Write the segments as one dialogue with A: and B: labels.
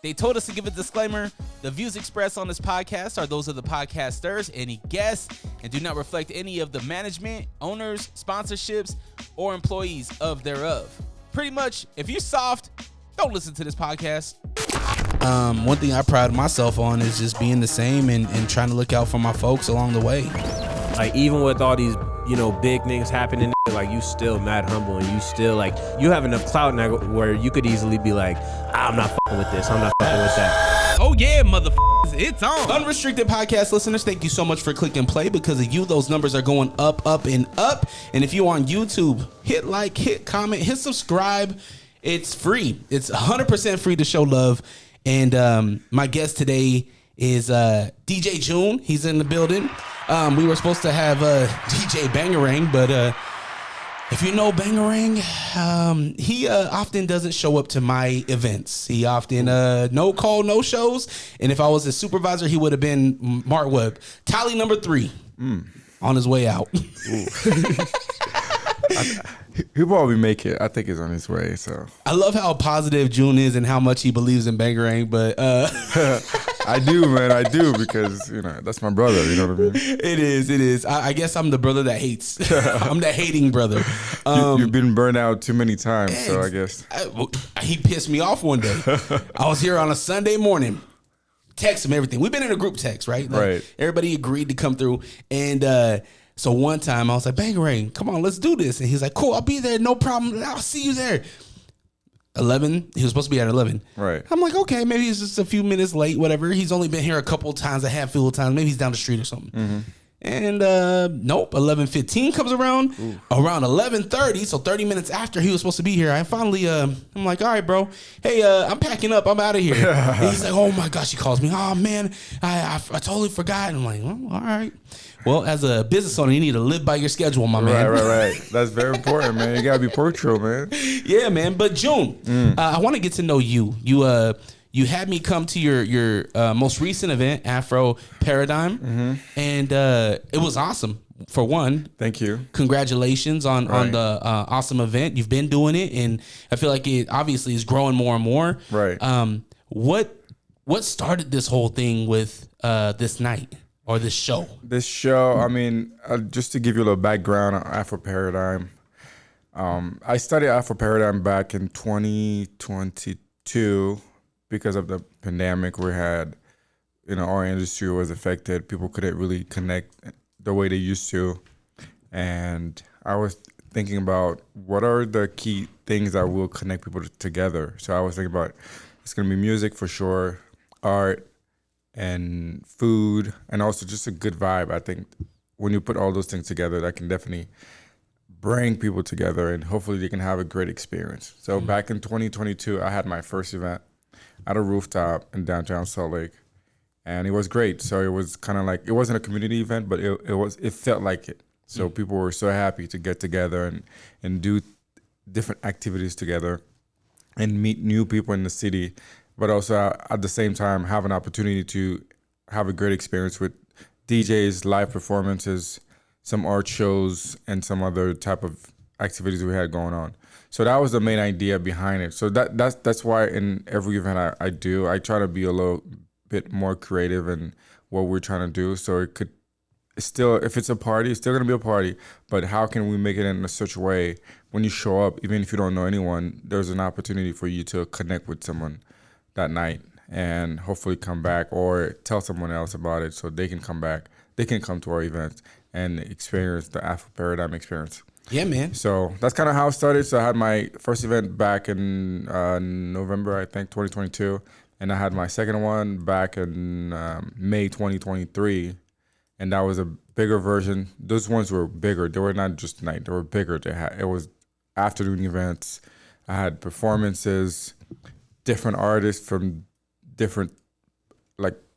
A: They told us to give a disclaimer. The views expressed on this podcast are those of the podcasters, any guests, and do not reflect any of the management, owners, sponsorships, or employees of thereof. Pretty much, if you're soft, don't listen to this podcast. One thing I pride myself on is just being the same and trying to look out for my folks along the way.
B: Like, even with all these, big things happening, like, you still mad humble, and you still, like, you have enough clout now where you could easily be like, I'm not fucking with this, I'm not fucking with that.
A: Oh yeah, motherfuckers, it's on. Unrestricted Podcast listeners, thank you so much for clicking play. Because of you, those numbers are going up, up, and up. And if you're on YouTube, hit like, hit comment, hit subscribe. It's free. It's 100% free to show love. And my guest today is DJ Joune. He's in the building. We were supposed to have DJ Bangarang, but if you know Bangarang, he often doesn't show up to my events. He often no call, no shows. And if I was a supervisor, he would have been Mark Webb. Tally number 3 on his way out.
C: He'll probably make it. I think he's on his way. So
A: I love how positive Joune is and how much he believes in Bangarang, but
C: I do, man. I do, because that's my brother. You know what I mean?
A: It is. I guess I'm the brother that hates. I'm the hating brother.
C: You've been burned out too many times, so I guess
A: he pissed me off one day. I was here on a Sunday morning. Text him everything. We've been in a group text, right?
C: Right.
A: Everybody agreed to come through, and so one time I was like, Bangarang, come on, let's do this. And he's like, cool, I'll be there, no problem. I'll see you there. 11, he was supposed to be at 11.
C: Right.
A: I'm like, okay, maybe he's just a few minutes late, whatever. He's only been here a couple of times, a handful of times. Maybe he's down the street or something. Mm-hmm. And nope, 11:15 comes around. Ooh. Around 11:30, so 30 minutes after he was supposed to be here, I finally, I'm like, all right, bro. Hey, I'm packing up. I'm out of here. And he's like, oh my gosh, he calls me. Oh man, I totally forgot. And I'm like, well, all right. Well, as a business owner, you need to live by your schedule, my man.
C: Right. That's very important, man. You gotta be punctual, man.
A: Yeah, man. But Joune, I want to get to know you. You had me come to your most recent event, Afro Paradigm, and it was awesome. For one,
C: thank you.
A: Congratulations on the awesome event. You've been doing it, and I feel like it obviously is growing more and more.
C: Right.
A: What started this whole thing with this night? Or this show?
C: This show, I mean, just to give you a little background on Afro Paradigm, I studied Afro Paradigm back in 2022 because of the pandemic we had. Our industry was affected. People couldn't really connect the way they used to. And I was thinking about what are the key things that will connect people together. So I was thinking about it's going to be music for sure, art, and food, and also just a good vibe. I think when you put all those things together, that can definitely bring people together, and hopefully they can have a great experience. So back in 2022, I had my first event at a rooftop in downtown Salt Lake, and it was great. So it was kind of like, it wasn't a community event, but it felt like it. So people were so happy to get together and do different activities together and meet new people in the city, but also at the same time have an opportunity to have a great experience with DJs, live performances, some art shows, and some other type of activities we had going on. So that was the main idea behind it. So that's why in every event I do, I try to be a little bit more creative in what we're trying to do. So it could still, if it's a party, it's still gonna be a party, but how can we make it in such a way when you show up, even if you don't know anyone, there's an opportunity for you to connect with someone that night and hopefully come back or tell someone else about it so they can come back. They can come to our events and experience the Afro Paradigm experience.
A: Yeah, man.
C: So that's kind of how it started. So I had my first event back in November, I think, 2022. And I had my second one back in May 2023. And that was a bigger version. Those ones were bigger. They were not just night. They were bigger. It was afternoon events. I had performances, different artists from different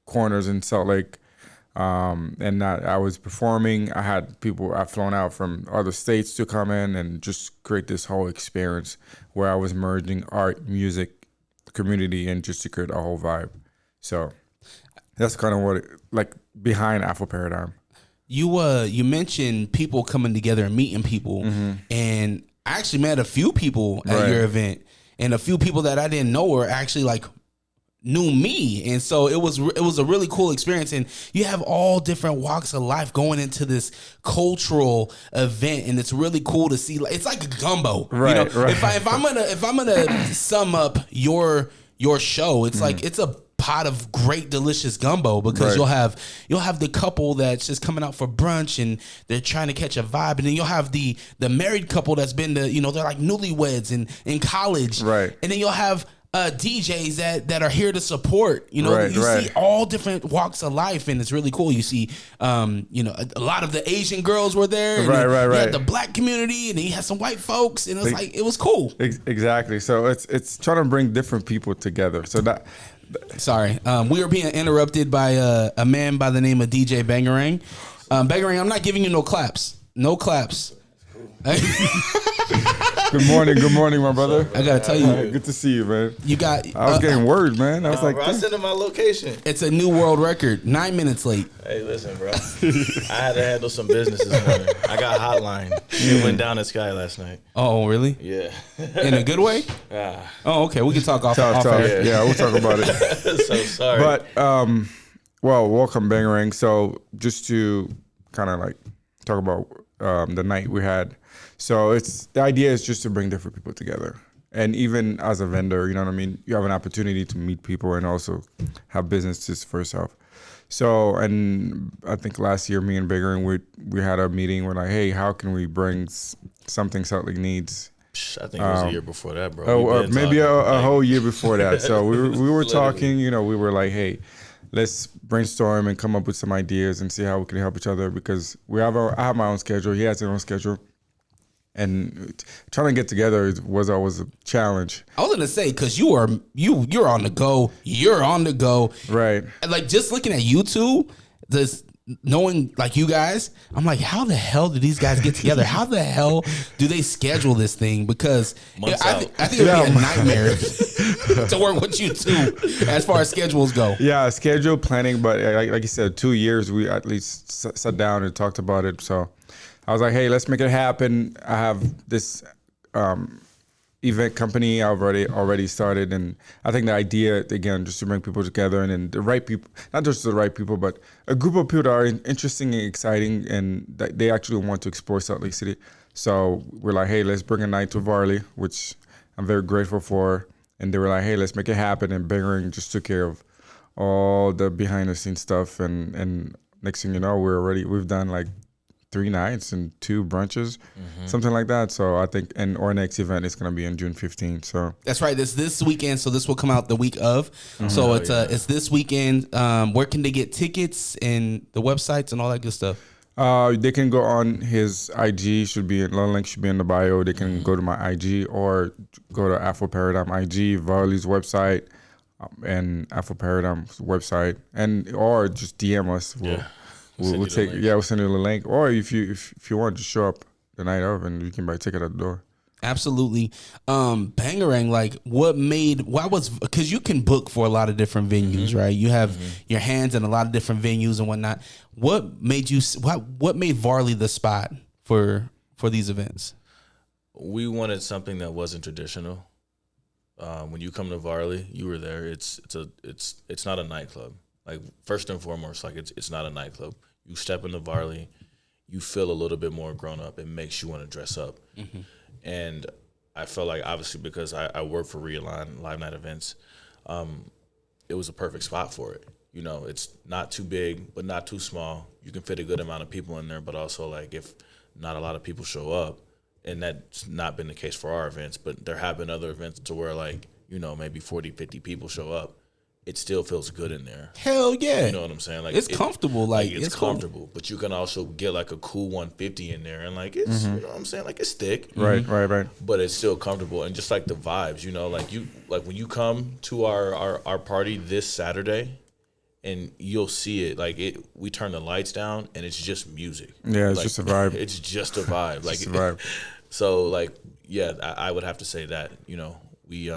C: corners in Salt Lake. And I was performing. I had people I've flown out from other states to come in and just create this whole experience where I was merging art, music, community, and just to create a whole vibe. So that's kind of what behind Afro Paradigm.
A: You mentioned people coming together and meeting people, and I actually met a few people at your event, and a few people that I didn't know were actually knew me, and so it was a really cool experience. And you have all different walks of life going into this cultural event, and it's really cool to see. It's like a gumbo,
C: right?
A: You know?
C: Right.
A: If I'm gonna sum up your show, it's like it's a pot of great delicious gumbo, because you'll have the couple that's just coming out for brunch and they're trying to catch a vibe, and then you'll have the married couple that's been to, they're like newlyweds in college,
C: right?
A: And then you'll have DJs that are here to support. You see all different walks of life, and it's really cool. You see, a lot of the Asian girls were there. And
C: right.
A: You had the black community, and then you had some white folks, and it was cool.
C: Exactly. So it's trying to bring different people together. So that.
A: Sorry, we were being interrupted by a man by the name of DJ Bangarang. Bangarang, I'm not giving you no claps. No claps.
C: Good morning, my brother.
A: I gotta tell you,
C: good to see you, man.
A: I
C: was getting word, man. I was like,
D: bro, I sent him my location.
A: It's a new world record. 9 minutes late.
D: Hey, listen, bro. I had to handle some business this morning. I got hotline. It went down the sky last night.
A: Oh, really?
D: Yeah.
A: In a good way?
D: Yeah.
A: Oh, okay. We can talk off
C: air. Yeah, we'll talk about it.
D: So sorry.
C: But welcome, Bangarang. So just to kind of like talk about the night we had. So the idea is just to bring different people together. And even as a vendor, you know what I mean? You have an opportunity to meet people and also have businesses for yourself. So, and I think last year, me and Bangarang, we had a meeting. We're like, hey, how can we bring something Salt Lake needs?
D: I think it was a year before that, bro.
C: Maybe a whole year before that. So we were talking, we were like, hey, let's brainstorm and come up with some ideas and see how we can help each other, because I have my own schedule. He has his own schedule. And trying to get together was always a challenge.
A: I was gonna say, because you're on the go. You're on the go.
C: Right.
A: Like, just looking at you two, knowing like you guys, I'm like, how the hell do these guys get together? How the hell do they schedule this thing? Because I think it would be a nightmare to work with you two as far as schedules go.
C: Yeah, schedule planning, but like you said, 2 years we at least sat down and talked about it. So I was like, hey, let's make it happen. I have this event company I've already started, and I think the idea, again, just to bring people together, and then the right people, not just the right people, but a group of people that are interesting and exciting, and that they actually want to explore Salt Lake City. So we're like, hey, let's bring a night to Varley, which I'm very grateful for. And they were like, hey, let's make it happen. And Bangarang just took care of all the behind the scenes stuff, and next thing you know, we've done like 3 nights and 2 brunches, something like that. So I think, and our next event is going to be on June 15th. So that's
A: right. This weekend. So this will come out the week of. So it's this weekend. Where can they get tickets and the websites and all that good stuff?
C: They can go on his IG. Link should be in the bio. They can go to my IG or go to Afro Paradigm IG, Varley's website, and Afro Paradigm's website, or just DM us. We'll send you the link. Or if you want, just show up the night of and you can buy a ticket at the door.
A: Absolutely. Bangarang, like because you can book for a lot of different venues, right? You have your hands in a lot of different venues and whatnot. What made Varley the spot for these events?
D: We wanted something that wasn't traditional. When you come to Varley, you were there. It's not a nightclub. Like, first and foremost, like it's not a nightclub. You step into Varley, you feel a little bit more grown up. It makes you want to dress up. And I felt like, obviously, because I work for Realign Live Night Events, it was a perfect spot for it. It's not too big, but not too small. You can fit a good amount of people in there, but also, like, if not a lot of people show up, and that's not been the case for our events, but there have been other events to where, like, maybe 40, 50 people show up. It still feels good in there.
A: Hell yeah.
D: You know what I'm saying? Like,
A: it's comfortable. Like,
D: it's comfortable. Cool. But you can also get like a cool 150 in there, and like it's you know what I'm saying? Like, it's thick.
C: Right.
D: But it's still comfortable, and just like the vibes, like when you come to our party this Saturday, and you'll see it. Like, we turn the lights down and it's just music.
C: Yeah, it's
D: like,
C: just a vibe.
D: It's just a vibe. Like,
C: just a vibe.
D: So like, yeah, I would have to say that, we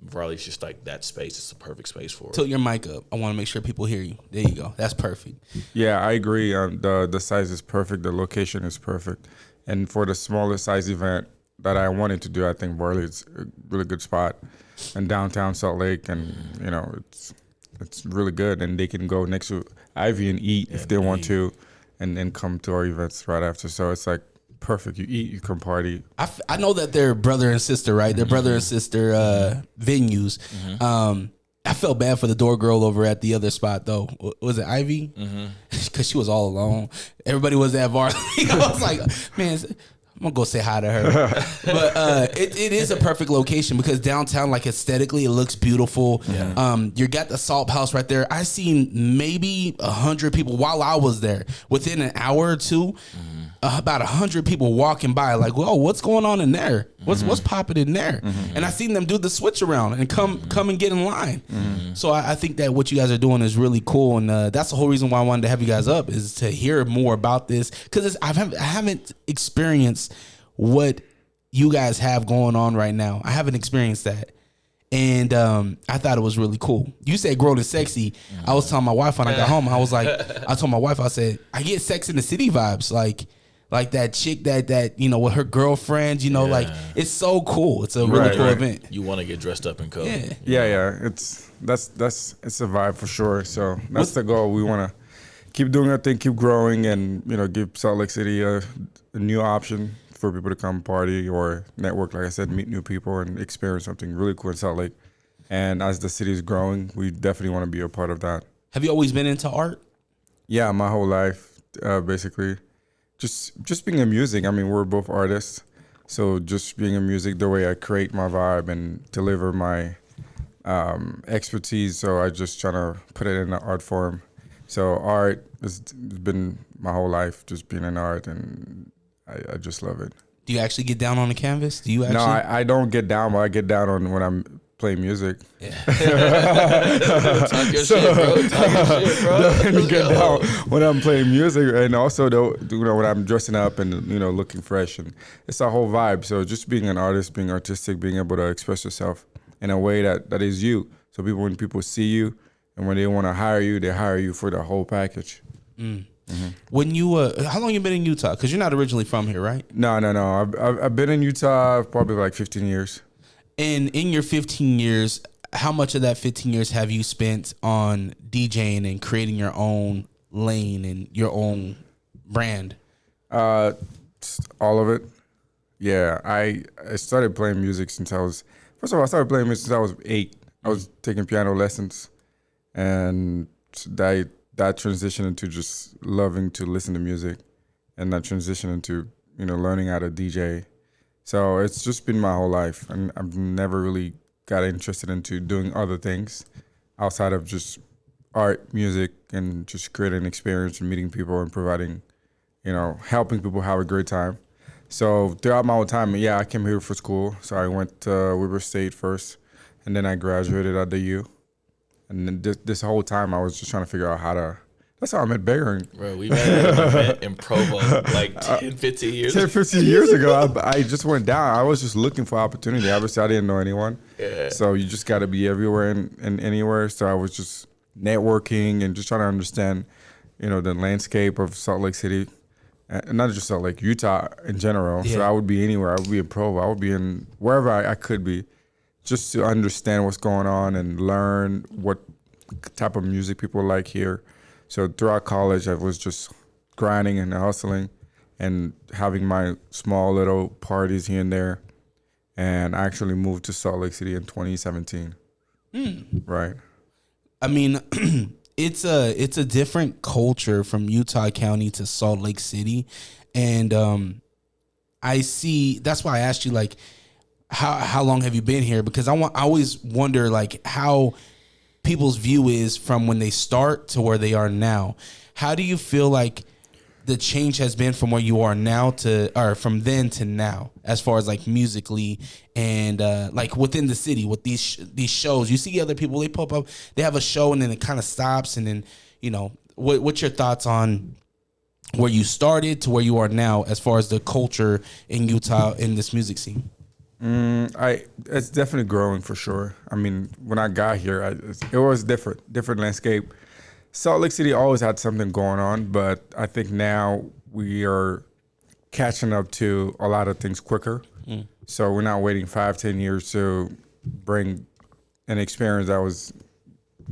D: Varley's just like that space. It's the perfect space for it.
A: Tilt your mic up. I want to make sure people hear you. There you go. That's perfect.
C: Yeah, I agree. The size is perfect. The location is perfect. And for the smaller size event, that I wanted to do, I think Varley is a really good spot, and downtown Salt Lake, and you know it's really good, and they can go next to Ivy and eat if they want to, and then come to our events right after. So it's like perfect. You eat, you come party.
A: I know that they're brother and sister, right? They're brother and sister venues. I felt bad for the door girl over at the other spot, though. Was it Ivy? Because she was all alone. Everybody was at Varley. I was like, man, I'm going to go say hi to her. But it is a perfect location because downtown, like aesthetically, it looks beautiful. You got the Salt House right there. I seen maybe 100 people while I was there. Within an hour or two, about 100 people walking by like, whoa, what's going on in there? What's popping in there? And I seen them do the switch around and come and get in line. So I think that what you guys are doing is really cool, and that's the whole reason why I wanted to have you guys up, is to hear more about this, because I haven't experienced what you guys have going on right now. I haven't experienced that. And I thought it was really cool. You said grown and sexy. I was telling my wife when I got home, I told my wife, I said, I get Sex in the City vibes, like that chick that you know, with her girlfriends, you know, like it's so cool. It's a really cool event.
D: You want to get dressed up in color.
C: Yeah. It's a vibe for sure. So that's the goal. We want to keep doing our thing, keep growing, and you know, give Salt Lake City a new option for people to come party or network. Like I said, meet new people and experience something really cool in Salt Lake. And as the city is growing, we definitely want to be a part of that.
A: Have you always been into art?
C: Yeah, my whole life, basically. Just being in music. I mean, we're both artists, so just being in music, the way I create my vibe and deliver my expertise. So I just try to put it in the art form. So art has been my whole life, just being in art, and I just love it.
A: Do you actually get down on the canvas? Do you actually?
C: No, I don't get down, but I get down on when I'm playing music.
D: Talk your shit, bro.
C: Definitely get down when I'm playing music, and also though, you know, when I'm dressing up and you know, looking fresh, and it's a whole vibe. So just being an artist, being artistic, being able to express yourself in a way that is you. So when people see you and when they want to hire you, they hire you for the whole package.
A: When you how long you been in Utah? Because you're not originally from here, right?
C: No. I've been in Utah probably like 15 years.
A: And in your 15 years, how much of that 15 years have you spent on DJing and creating your own lane and your own brand?
C: All of it. Yeah, I started playing music since I was, first of all, I started playing music since I was 8. I was taking piano lessons, and that transitioned into just loving to listen to music, and that transitioned into, you know, learning how to DJ. So it's just been my whole life, and I've never really got interested into doing other things outside of just art, music, and just creating an experience and meeting people and providing, you know, helping people have a great time. So throughout my whole time, I came here for school. So I went to Weber State first, and then I graduated at the U. And then this whole time, I was just trying to figure out how to. That's how I met Bangarang.
D: Bro, we met at an event in Provo like 10, 15 years ago.
C: 10, 15 years ago, I just went down. I was just looking for opportunity. Obviously, I didn't know anyone. Yeah. So you just got to be everywhere and anywhere. So I was just networking and just trying to understand, you know, the landscape of Salt Lake City. And not just Salt Lake, Utah in general. Yeah. So I would be anywhere. I would be in Provo. I would be in wherever I could be, just to understand what's going on and learn what type of music people like here. So throughout college, I was just grinding and hustling and having my small little parties here and there. And I actually moved to Salt Lake City in 2017. Right. I
A: mean, it's a different culture from Utah County to Salt Lake City. And I see, that's why I asked you, like, how long have you been here? Because I always wonder, like, how people's view is from when they start to where they are now. How do you feel like the change has been from where you are now or from then to now, as far as like musically and like within the city with these shows? You see other people, they pop up, they have a show and then it kind of stops, and then, you know, what's your thoughts on where you started to where you are now as far as the culture in Utah in this music scene?
C: It's definitely growing for sure. I mean, when I got here, it was different landscape. Salt Lake City always had something going on, but I think now we are catching up to a lot of things quicker. So we're not waiting 5-10 years to bring an experience that was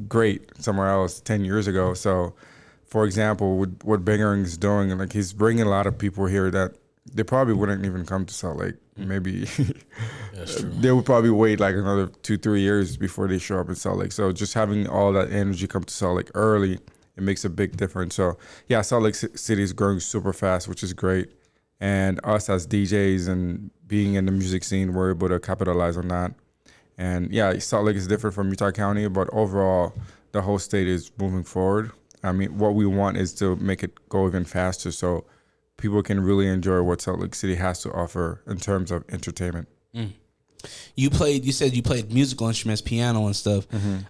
C: great somewhere else 10 years ago. So, for example, what Bangarang is doing, like he's bringing a lot of people here that they probably wouldn't even come to Salt Lake. Maybe they would probably wait like another 2-3 years before they show up in Salt Lake. So just having all that energy come to Salt Lake early, it makes a big difference. So yeah, Salt Lake City is growing super fast, which is great. And us as DJs and being in the music scene, we're able to capitalize on that. And yeah, Salt Lake is different from Utah County, but overall, the whole state is moving forward. I mean, what we want is to make it go even faster so people can really enjoy what Salt Lake City has to offer in terms of entertainment.
A: You said you played musical instruments, piano and stuff.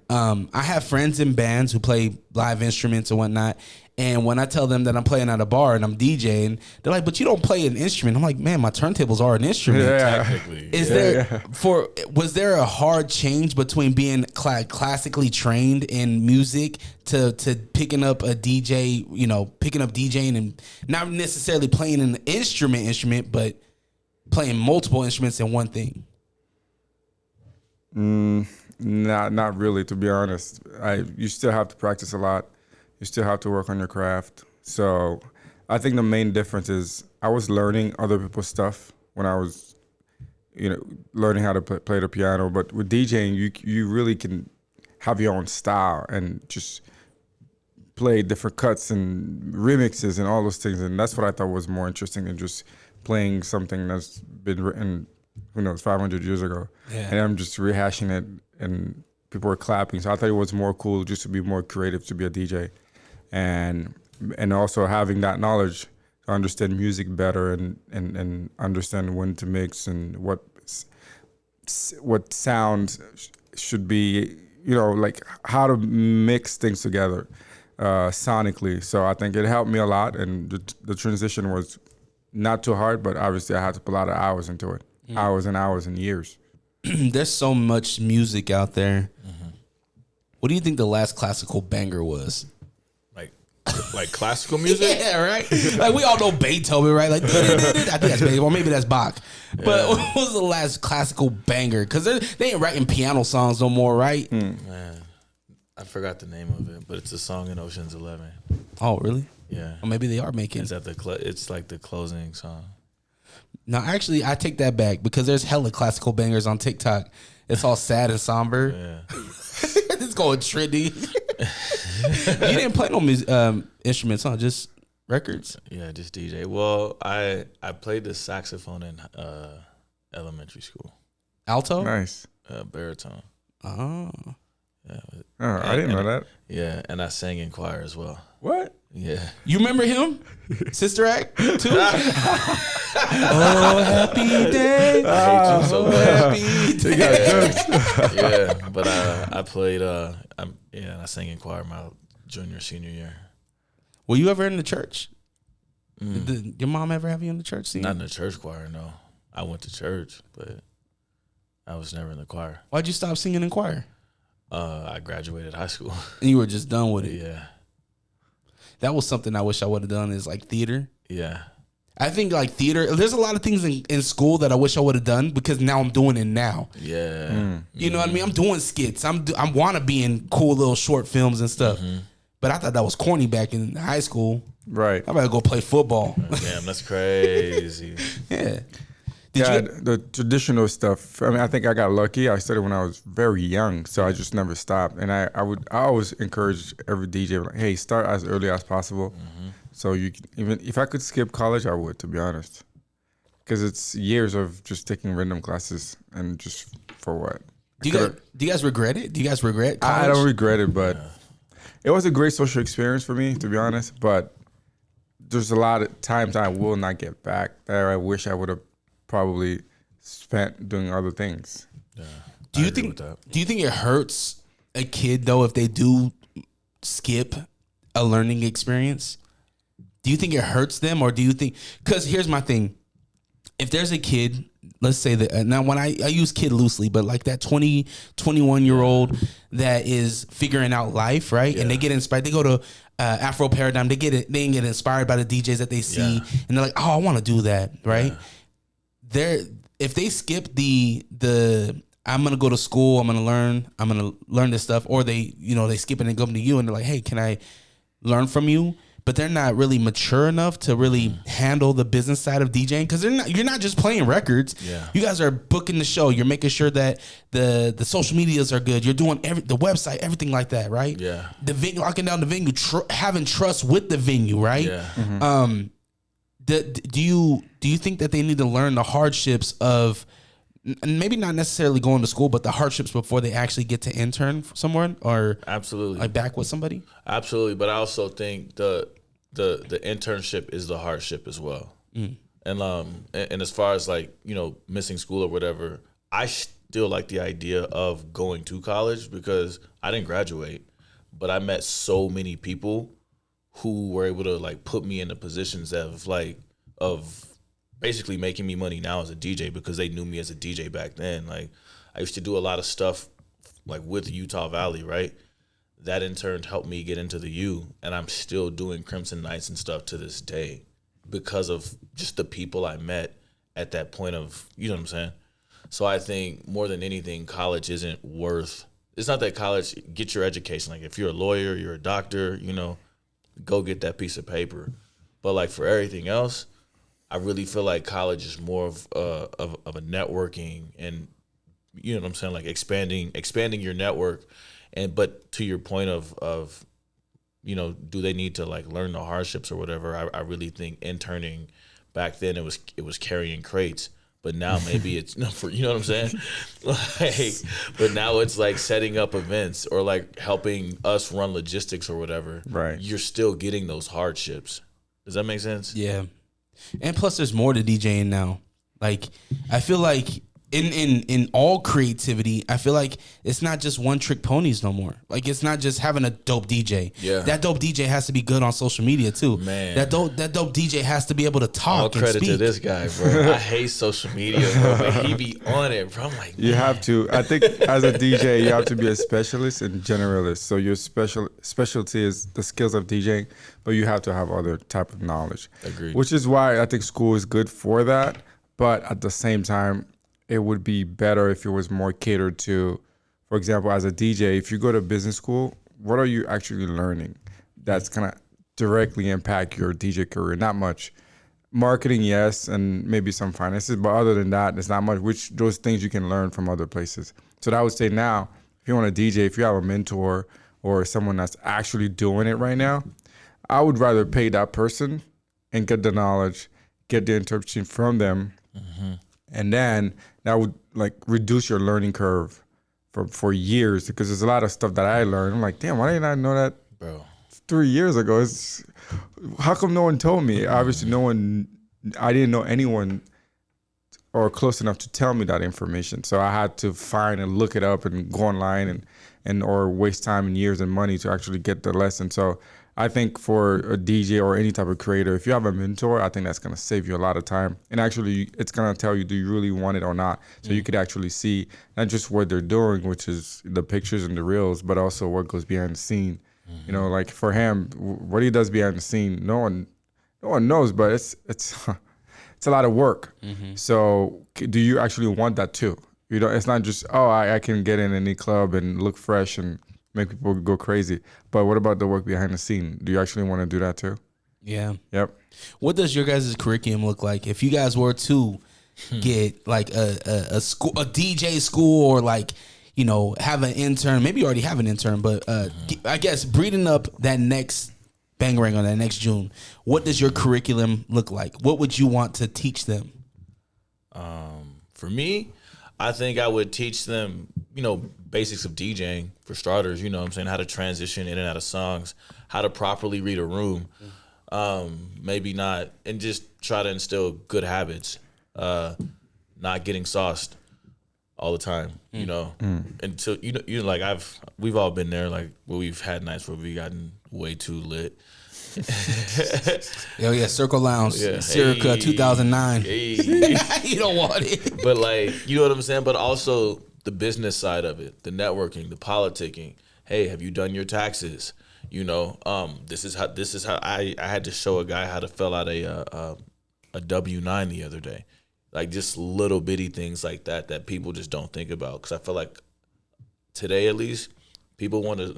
A: I have friends in bands who play live instruments and whatnot. And when I tell them that I'm playing at a bar and I'm DJing, they're like, but you don't play an instrument. I'm like, man, my turntables are an instrument.
D: Technically.
A: Was there a hard change between being classically trained in music to picking up a DJ, picking up DJing and not necessarily playing an instrument, but playing multiple instruments in one thing?
C: Not really, to be honest. You still have to practice a lot. You still have to work on your craft. So I think the main difference is I was learning other people's stuff when I was, learning how to play the piano. But with DJing, you really can have your own style and just play different cuts and remixes and all those things. And that's what I thought was more interesting than just playing something that's been written, 500 years ago. Yeah. And I'm just rehashing it and people were clapping. So I thought it was more cool just to be more creative, to be a DJ. And also having that knowledge to understand music better and understand when to mix and what sounds should be, like how to mix things together sonically. So I think it helped me a lot, and the transition was not too hard, but obviously I had to put a lot of hours into it, hours and hours and years.
A: There's so much music out there. What do you think the last classical banger was?
D: Like classical music?
A: Yeah, right? Like we all know Beethoven, right? Like I think that's Beethoven, or maybe that's Bach. But what was the last classical banger? Because they ain't writing piano songs no more, right?
D: Man, I forgot the name of it, but it's a song in Ocean's 11.
A: Oh, really?
D: Yeah.
A: Or maybe they are making.
D: It's like the closing song.
A: No, actually, I take that back because there's hella classical bangers on TikTok. It's all sad and somber.
D: Yeah.
A: It's going trendy. You didn't play no instruments, huh? Just records?
D: Yeah, just DJ. Well, I played the saxophone in elementary school.
A: Alto?
C: Nice.
D: Baritone.
A: Oh.
D: Yeah.
C: I didn't know that.
D: Yeah, and I sang in choir as well.
C: What?
D: Yeah.
A: You remember him? Sister Act too? Oh, happy day.
D: I hate you so bad.
A: Happy day.
D: Yeah, but I played I sang in choir my senior year.
A: Were you ever in the church? Did your mom ever have you in the church scene?
D: Not in the church choir, no. I went to church, but I was never in the choir.
A: Why'd you stop singing in choir?
D: I graduated high school.
A: And you were just done with it?
D: Yeah.
A: That was something I wish I would have done, is like theater.
D: Yeah.
A: I think like theater, there's a lot of things in school that I wish I would have done because now I'm doing it now.
D: Yeah.
A: You know what I mean? I'm doing skits. I want to be in cool little short films and stuff. But I thought that was corny back in high school.
C: Right.
A: I better go play football.
D: Damn, that's crazy.
A: Yeah.
C: The traditional stuff. I mean, I think I got lucky. I started when I was very young, so I just never stopped. And I always encourage every DJ, like, hey, start as early as possible. So you can, even if I could skip college, I would, to be honest, because it's years of just taking random classes and just for what?
A: Do you guys regret it? Do you guys regret college?
C: I don't regret it, but it was a great social experience for me, to be honest. But there's a lot of times I will not get back that I wish I would have probably spent doing other things.
D: Yeah.
A: Do you think it hurts a kid though if they do skip a learning experience? Do you think it hurts them, or do you think? Because here's my thing: if there's a kid, let's say that now when I use kid loosely, but like that 21-year-old that is figuring out life, right? Yeah. And they get inspired. They go to Afro paradigm. They get inspired by the DJs that they see, and they're like, oh, I want to do that, right? If they skip the I'm gonna go to school, I'm gonna learn this stuff, or they skip it and come to you and they're like, hey, can I learn from you? But they're not really mature enough to really handle the business side of DJing, because you're not just playing records. Yeah. You guys are booking the show. You're making sure that the social medias are good. You're doing the website, everything like that, right? Yeah. The venue, locking down the venue, having trust with the venue, right? Yeah. Mm-hmm. Do you think that they need to learn the hardships of, maybe not necessarily going to school, but the hardships before they actually get to intern somewhere, or
D: absolutely
A: like back with somebody?
D: Absolutely, but I also think the internship is the hardship as well. And as far as like, missing school or whatever, I still like the idea of going to college, because I didn't graduate, but I met so many people who were able to like put me into positions of basically making me money now as a DJ, because they knew me as a DJ back then. Like, I used to do a lot of stuff like with Utah Valley, right? That in turn helped me get into the U, and I'm still doing Crimson Nights and stuff to this day because of just the people I met at that point of, you know what I'm saying? So I think more than anything, college isn't worth, it's not that college, get your education. Like if you're a lawyer, you're a doctor, go get that piece of paper. But like for everything else, I really feel like college is more of a networking, and you know what I'm saying, like expanding your network. But to your point of do they need to like learn the hardships or whatever? I really think interning back then it was carrying crates, but now maybe it's for, you know what I'm saying? Like, but now it's like setting up events or like helping us run logistics or whatever. Right. You're still getting those hardships. Does that make sense?
A: Yeah. And plus there's more to DJing now. Like, I feel like in all creativity, I feel like it's not just one trick ponies no more. Like, it's not just having a dope DJ. Yeah. That dope DJ has to be good on social media too. Man. That dope DJ has to be able to talk. All
D: credit
A: and speak.
D: To this guy, bro. I hate social media, bro, but he be on it, bro. I'm like,
C: you have to. I think as a DJ, you have to be a specialist and generalist. So your specialty is the skills of DJing, but you have to have other type of knowledge. Agreed. Which is why I think school is good for that. But at the same time, it would be better if it was more catered to, for example, as a DJ, if you go to business school, what are you actually learning that's going to directly impact your DJ career? Not much. Marketing, yes, and maybe some finances, but other than that, there's not much, which those things you can learn from other places. So I would say now, if you want to DJ, if you have a mentor or someone that's actually doing it right now, I would rather pay that person and get the knowledge, get the interpretation from them, and then that would like reduce your learning curve for years, because there's a lot of stuff that I learned. I'm like, damn, why didn't I know that, bro? 3 years ago. How come no one told me? Obviously, I didn't know anyone or close enough to tell me that information. So I had to find and look it up and go online and or waste time and years and money to actually get the lesson. So I think for a DJ or any type of creator, if you have a mentor, I think that's going to save you a lot of time. And actually, it's going to tell you, do you really want it or not? So you could actually see not just what they're doing, which is the pictures and the reels, but also what goes behind the scene. You know, like for him, what he does behind the scene, no one knows, but it's a lot of work. So do you actually want that too? You know, it's not just, I can get in any club and look fresh and make people go crazy. But what about the work behind the scene? Do you actually want to do that too?
A: Yeah.
C: Yep.
A: What does your guys' curriculum look like? If you guys were to get like a school, a DJ school, or like, you know, have an intern, maybe you already have an intern, but I guess breeding up that next Bangarang or that next Joune, what does your curriculum look like? What would you want to teach them?
D: For me, I think I would teach them, you know, basics of DJing for starters, you know what I'm saying, how to transition in and out of songs, how to properly read a room, maybe not, and just try to instill good habits, not getting sauced all the time, you know, until, you know, like we've all been there, like where we've had nights where we've gotten way too lit.
A: Yo, yeah, Circle Lounge, Circa 2009. You don't want it.
D: But like, you know what I'm saying? But also the business side of it, the networking, the politicking, hey, have you done your taxes? You know, this is how I had to show a guy how to fill out a W-9 the other day. Like just little bitty things like that people just don't think about. Because I feel like today, at least, people want to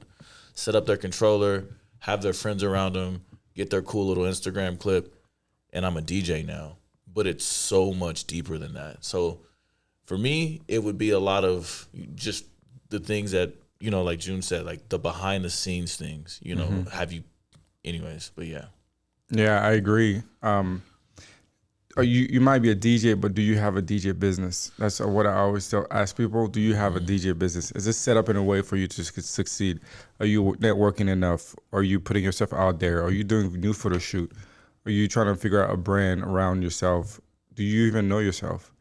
D: set up their controller, have their friends around them, get their cool little Instagram clip, and I'm a DJ now. But it's so much deeper than that. So for me, it would be a lot of just the things that, you know, like Joune said, like the behind the scenes things, you know, have you, anyways, but yeah.
C: Yeah, I agree. You might be a DJ, but do you have a DJ business? That's what I always ask people. Do you have a DJ business? Is this set up in a way for you to succeed? Are you networking enough? Are you putting yourself out there? Are you doing new photo shoot? Are you trying to figure out a brand around yourself? Do you even know yourself?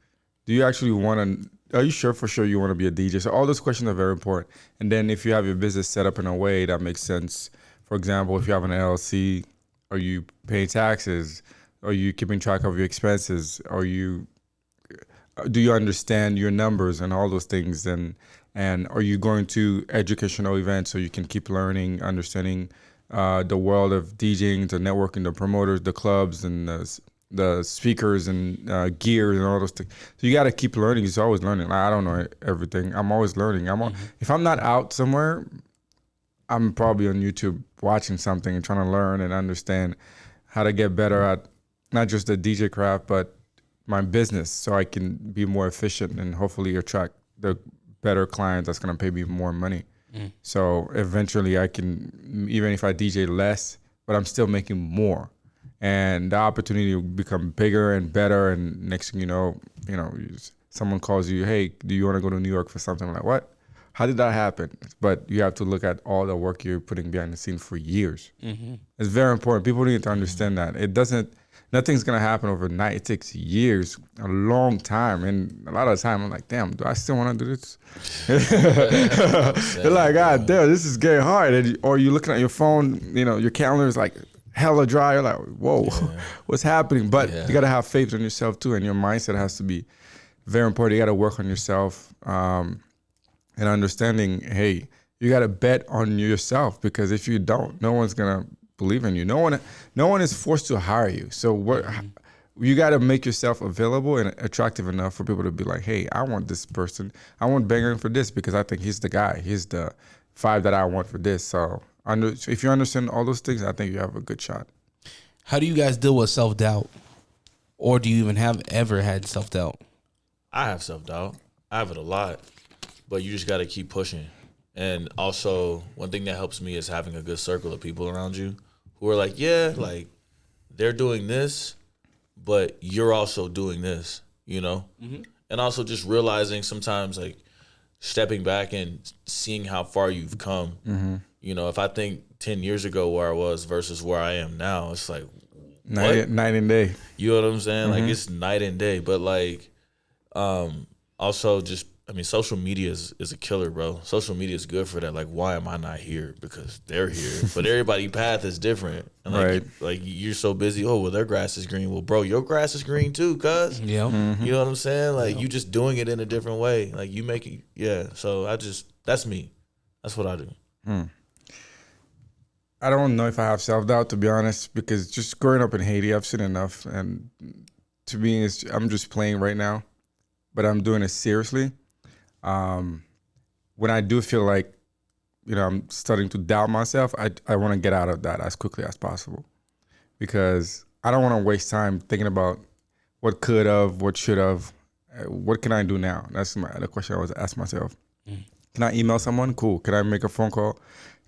C: Do you actually want to, are you sure for sure you want to be a DJ? So all those questions are very important. And then if you have your business set up in a way that makes sense, for example, if you have an LLC, are you paying taxes? Are you keeping track of your expenses? Do you understand your numbers and all those things? And are you going to educational events so you can keep learning, understanding the world of DJing, the networking, the promoters, the clubs, and the speakers and gear and all those things. So you got to keep learning. You're always learning. I don't know everything. I'm always learning. If I'm not out somewhere, I'm probably on YouTube watching something and trying to learn and understand how to get better at not just the DJ craft, but my business, so I can be more efficient and hopefully attract the better clients that's going to pay me more money. So eventually I can, even if I DJ less, but I'm still making more. And the opportunity will become bigger and better. And next thing you know, someone calls you, hey, do you want to go to New York for something? I'm like, what? How did that happen? But you have to look at all the work you're putting behind the scene for years. It's very important. People need to understand that. Nothing's going to happen overnight. It takes years, a long time. And a lot of the time, I'm like, damn, do I still want to do this? They're like, God damn, this is getting hard. Or you're looking at your phone, your calendar is like hella dry. You're like, whoa, what's happening? But you got to have faith in yourself too. And your mindset has to be very important. You got to work on yourself and understanding, hey, you got to bet on yourself, because if you don't, no one's going to believe in you. No one is forced to hire you. So you got to make yourself available and attractive enough for people to be like, hey, I want this person. I want Bangarang for this because I think he's the guy. He's the 5 that I want for this. So if you understand all those things, I think you have a good shot.
A: How do you guys deal with self-doubt? Or do you even ever had self-doubt?
D: I have self-doubt. I have it a lot. But you just got to keep pushing. And also, one thing that helps me is having a good circle of people around you who are like, yeah, like they're doing this, but you're also doing this, And also just realizing sometimes, like, stepping back and seeing how far you've come. If I think 10 years ago where I was versus where I am now, it's like
C: night and day.
D: You know what I'm saying? Like, it's night and day. But like, also just, social media is a killer, bro. Social media is good for that. Like, why am I not here? Because they're here. But everybody's path is different. And like you're so busy. Oh, well, their grass is green. Well, bro, your grass is green too, cuz.
A: Yeah.
D: You know what I'm saying? Like, you just doing it in a different way. Like, you make it, yeah. So that's me. That's what I do.
C: I don't know if I have self-doubt, to be honest, because just growing up in Haiti, I've seen enough. And to me, I'm just playing right now, but I'm doing it seriously. When I do feel like, I'm starting to doubt myself, I want to get out of that as quickly as possible, because I don't want to waste time thinking about what could have, what should have, what can I do now? That's the question I always ask myself. Can I email someone? Cool. Can I make a phone call?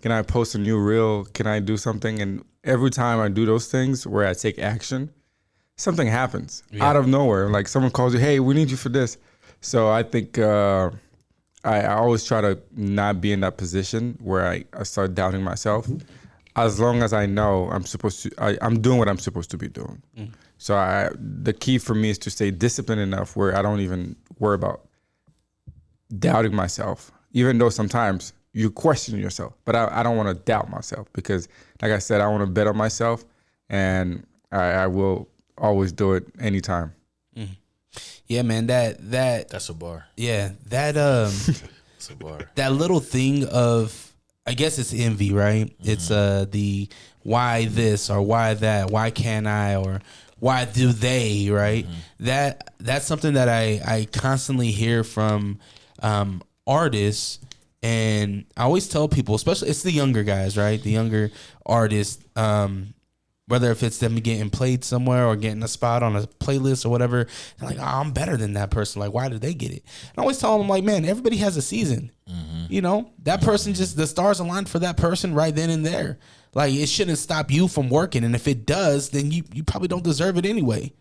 C: Can I post a new reel? Can I do something? And every time I do those things where I take action, something happens out of nowhere. Like someone calls you, hey, we need you for this. So I think I always try to not be in that position where I start doubting myself. As long as I know I'm doing what I'm supposed to be doing. So the key for me is to stay disciplined enough where I don't even worry about doubting myself, even though sometimes you question yourself. But I don't want to doubt myself, because, like I said, I want to bet on myself, and I will always do it anytime.
A: Yeah, man,
D: that's a bar.
A: Yeah, that
D: That's a bar.
A: That little thing of I guess it's envy, right? It's the why this or why that, why can't I, or why do they, right? That's something that I constantly hear from artists, and I always tell people, especially it's the younger guys, right? The younger artists, whether if it's them getting played somewhere or getting a spot on a playlist or whatever, they're like, oh, I'm better than that person. Like, why did they get it? And I always tell them, like, man, everybody has a season. You know, that person just, the stars aligned for that person right then and there. Like, it shouldn't stop you from working. And if it does, then you probably don't deserve it anyway.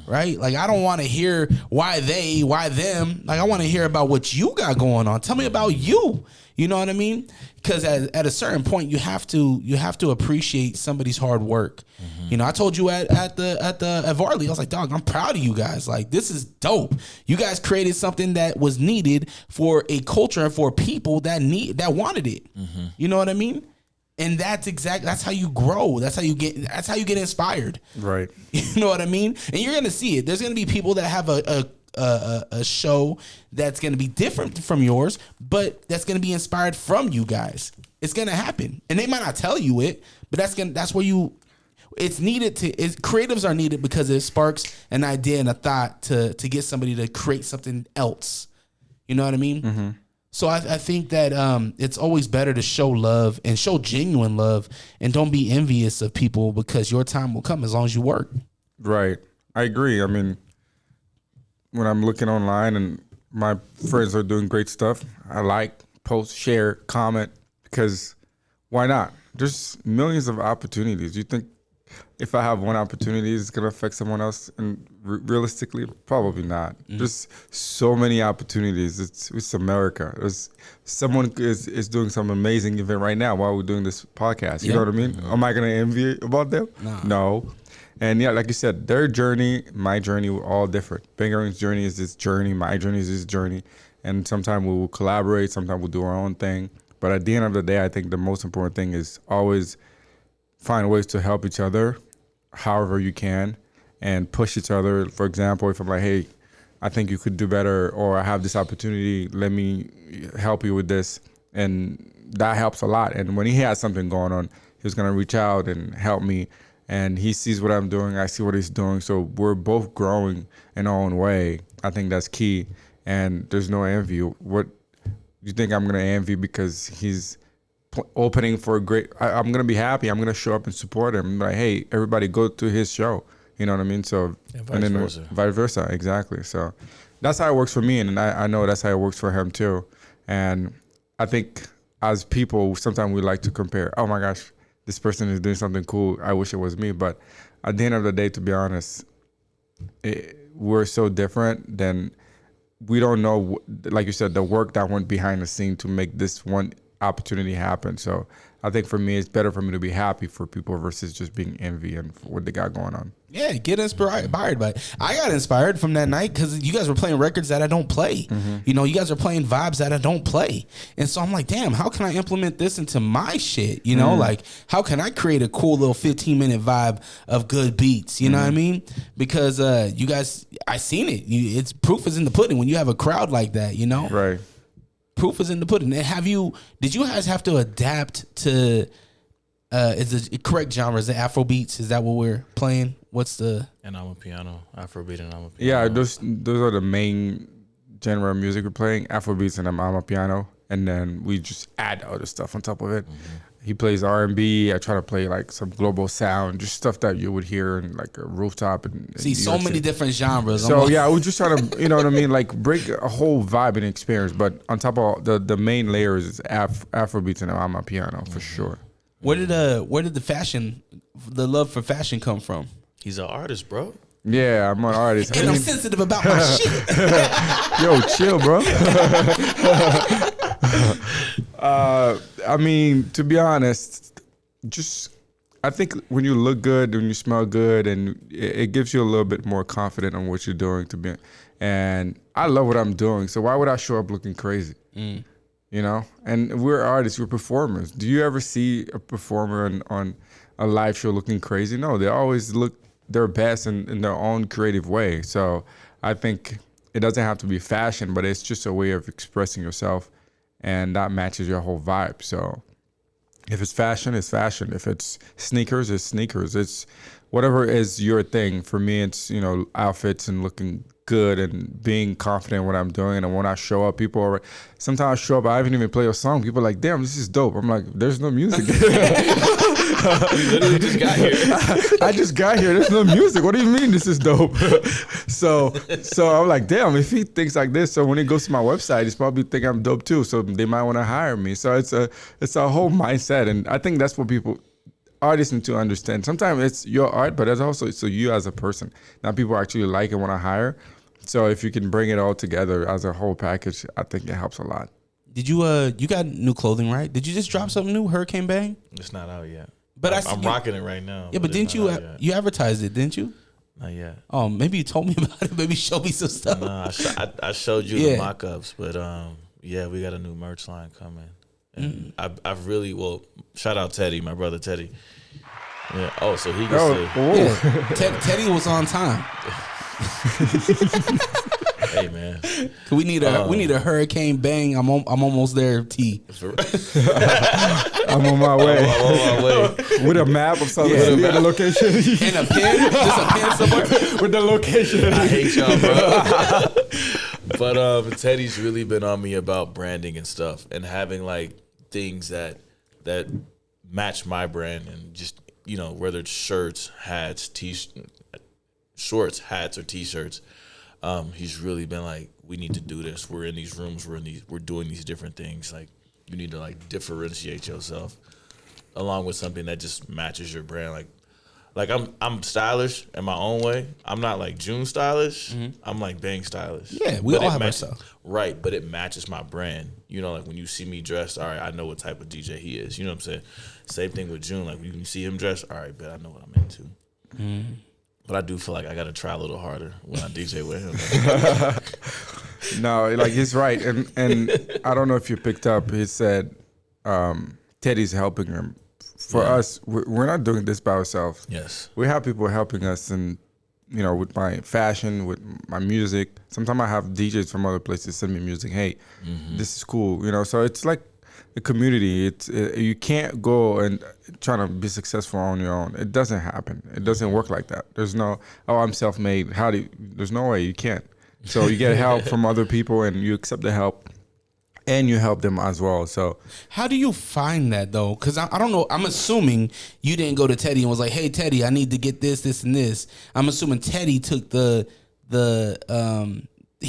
A: Right? Like, I don't want to hear why they, why them. Like, I want to hear about what you got going on. Tell me about you. You know what I mean? Because at a certain point, you have to appreciate somebody's hard work. You know, I told you at Varley, I was like, dog, I'm proud of you guys. Like, this is dope. You guys created something that was needed for a culture and for people that wanted it. You know what I mean? And that's how you grow. That's how you get inspired.
C: Right.
A: You know what I mean? And you're gonna see it. There's gonna be people that have a show that's going to be different from yours, but that's going to be inspired from you guys. It's going to happen, and they might not tell you it, but that's where it's needed creatives are needed because it sparks an idea and a thought to get somebody to create something else. You know what I mean? So I think that it's always better to show love and show genuine love, and don't be envious of people, because your time will come as long as you work.
C: Right. I agree. I mean, when I'm looking online and my friends are doing great stuff, I like, post, share, comment, because why not? There's millions of opportunities. You think if I have one opportunity, it's going to affect someone else? And realistically, probably not. There's so many opportunities. It's America. Someone is doing some amazing event right now while we're doing this podcast. You know what I mean? Am I going to envy about them? No. And yeah, like you said, their journey, my journey, were all different. Bangarang's journey is this journey. My journey is this journey. And sometimes we will collaborate. Sometimes we'll do our own thing. But at the end of the day, I think the most important thing is always find ways to help each other however you can and push each other. For example, if I'm like, hey, I think you could do better, or I have this opportunity, let me help you with this. And that helps a lot. And when he has something going on, he's going to reach out and help me. And he sees what I'm doing, I see what he's doing. So we're both growing in our own way. I think that's key. And there's no envy. What you think I'm going to envy because he's opening for a great... I'm going to be happy. I'm going to show up and support him. Like, hey, everybody go to his show. You know what I mean? So,
D: vice versa.
C: Vice versa, exactly. So that's how it works for me. And I know that's how it works for him too. And I think as people, sometimes we like to compare. Oh my gosh, this person is doing something cool. I wish it was me. But at the end of the day, to be honest, we're so different. Then we don't know, like you said, the work that went behind the scene to make this one opportunity happen. So I think for me, it's better for me to be happy for people versus just being envy and what they got going on.
A: Yeah, get inspired by it. I got inspired from that night because you guys were playing records that I don't play. You know, you guys are playing vibes that I don't play. And so I'm like, damn, how can I implement this into my shit? You know, like, how can I create a cool little 15-minute vibe of good beats? You know what I mean? Because you guys, I seen it. It's proof is in the pudding when you have a crowd like that, you know?
C: Right.
A: Proof is in the pudding. And did you guys have to adapt to, is the correct genre? Is it Afro Beats? Is that what we're playing? What's the...
D: And I'm a piano. Afro beat and I'm a piano.
C: Yeah, those are the main genre of music we're playing. Afro beats and I'm a piano. And then we just add other stuff on top of it. He plays R&B. I try to play like some global sound, just stuff that you would hear in like a rooftop. And
A: see, so many different genres.
C: So yeah, we just try to, you know what I mean, like break a whole vibe and experience. But on top of all, the main layers is Afro beats and I'm a piano for sure.
A: Where did the love for fashion come from?
D: He's an artist, bro.
C: Yeah, I'm an artist.
A: And I'm sensitive about my shit.
C: Yo, chill, bro. I mean, to be honest, I think when you look good, when you smell good, and it gives you a little bit more confident on what you're doing. And I love what I'm doing, so why would I show up looking crazy? You know? And we're artists, we're performers. Do you ever see a performer on a live show looking crazy? No, they always look their best in their own creative way. So I think it doesn't have to be fashion, but it's just a way of expressing yourself, and that matches your whole vibe. So If it's fashion, it's fashion. If it's sneakers, it's sneakers. It's whatever is your thing. For me, it's, you know, outfits and looking good and being confident in what I'm doing. And when I show up, people are, sometimes I show up, I haven't even played a song. People are like, damn, this is dope. I'm like, there's no music.
D: You literally just got here.
C: I just got here. There's no music. What do you mean this is dope? So I'm like, damn, if he thinks like this, so when he goes to my website, he's probably think I'm dope too. So they might want to hire me. So it's a whole mindset. And I think that's what artists need to understand. Sometimes it's your art, but it's also so you as a person. Now people actually like and want to hire. So if you can bring it all together as a whole package, I think it helps a lot.
A: Did you you got new clothing, right? Did you just drop something new, Hurricane Bang?
D: It's not out yet.
A: But
D: I'm rocking it right now.
A: Yeah, but didn't you advertised it, didn't you?
D: Not yet.
A: Oh, maybe you told me about it. Maybe show me some stuff.
D: No, I showed you the mock-ups, but yeah, we got a new merch line coming. And I've really, shout out Teddy, my brother Teddy. Yeah. Oh, so he gets
A: Teddy was on time.
D: Hey man,
A: we need a Hurricane Bang. I'm almost there. T.
C: I'm on my way. With a map of something. Yeah, the location.
A: And a pen, just a pen somewhere
C: with the location.
D: I hate y'all, bro. But Teddy's really been on me about branding and stuff, and having like things that match my brand, and just, you know, whether it's shirts, hats, shorts, hats, or t-shirts. He's really been like, we need to do this. We're in these rooms. We're doing these different things. Like, you need to like differentiate yourself, along with something that just matches your brand. Like I'm stylish in my own way. I'm not like Joune stylish. Mm-hmm. I'm like Bang stylish.
A: Yeah, we all have ourselves.
D: Right, but it matches my brand. You know, like when you see me dressed, all right, I know what type of DJ he is. You know what I'm saying? Same thing with Joune. Like when you see him dressed, all right, but I know what I'm into. Mm-hmm. But I do feel like I got to try a little harder when I DJ with
C: him. No, like he's right. And I don't know if you picked up, he said Teddy's helping him. For us, we're not doing this by ourselves.
D: Yes.
C: We have people helping us, and, you know, with my fashion, with my music. Sometimes I have DJs from other places send me music. Hey, this is cool. You know, so it's like a community. You can't go and try to be successful on your own. It doesn't happen. It doesn't work like that. There's no, I'm self-made. There's no way you can't. So you get help from other people, and you accept the help, and you help them as well. So
A: how do you find that though? Because I don't know. I'm assuming you didn't go to Teddy and was like, "Hey Teddy, I need to get this, this, and this." I'm assuming Teddy took he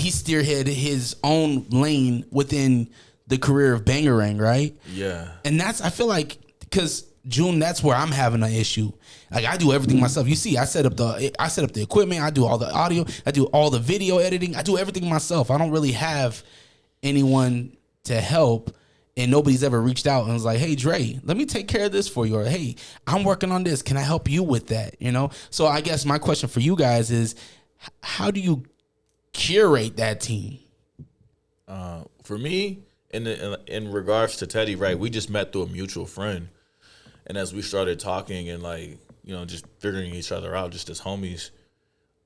A: spearheaded his own lane within the career of Bangarang, right?
D: Yeah.
A: And I feel like, because Joune, that's where I'm having an issue. Like, I do everything myself. You see, I set up the equipment. I do all the audio. I do all the video editing. I do everything myself. I don't really have anyone to help, and nobody's ever reached out and was like, "Hey Dre, let me take care of this for you," or "Hey, I'm working on this. Can I help you with that?" You know. So I guess my question for you guys is, how do you curate that team?
D: For me, in regards to Teddy, right, we just met through a mutual friend, and as we started talking and, like, you know, just figuring each other out, just as homies,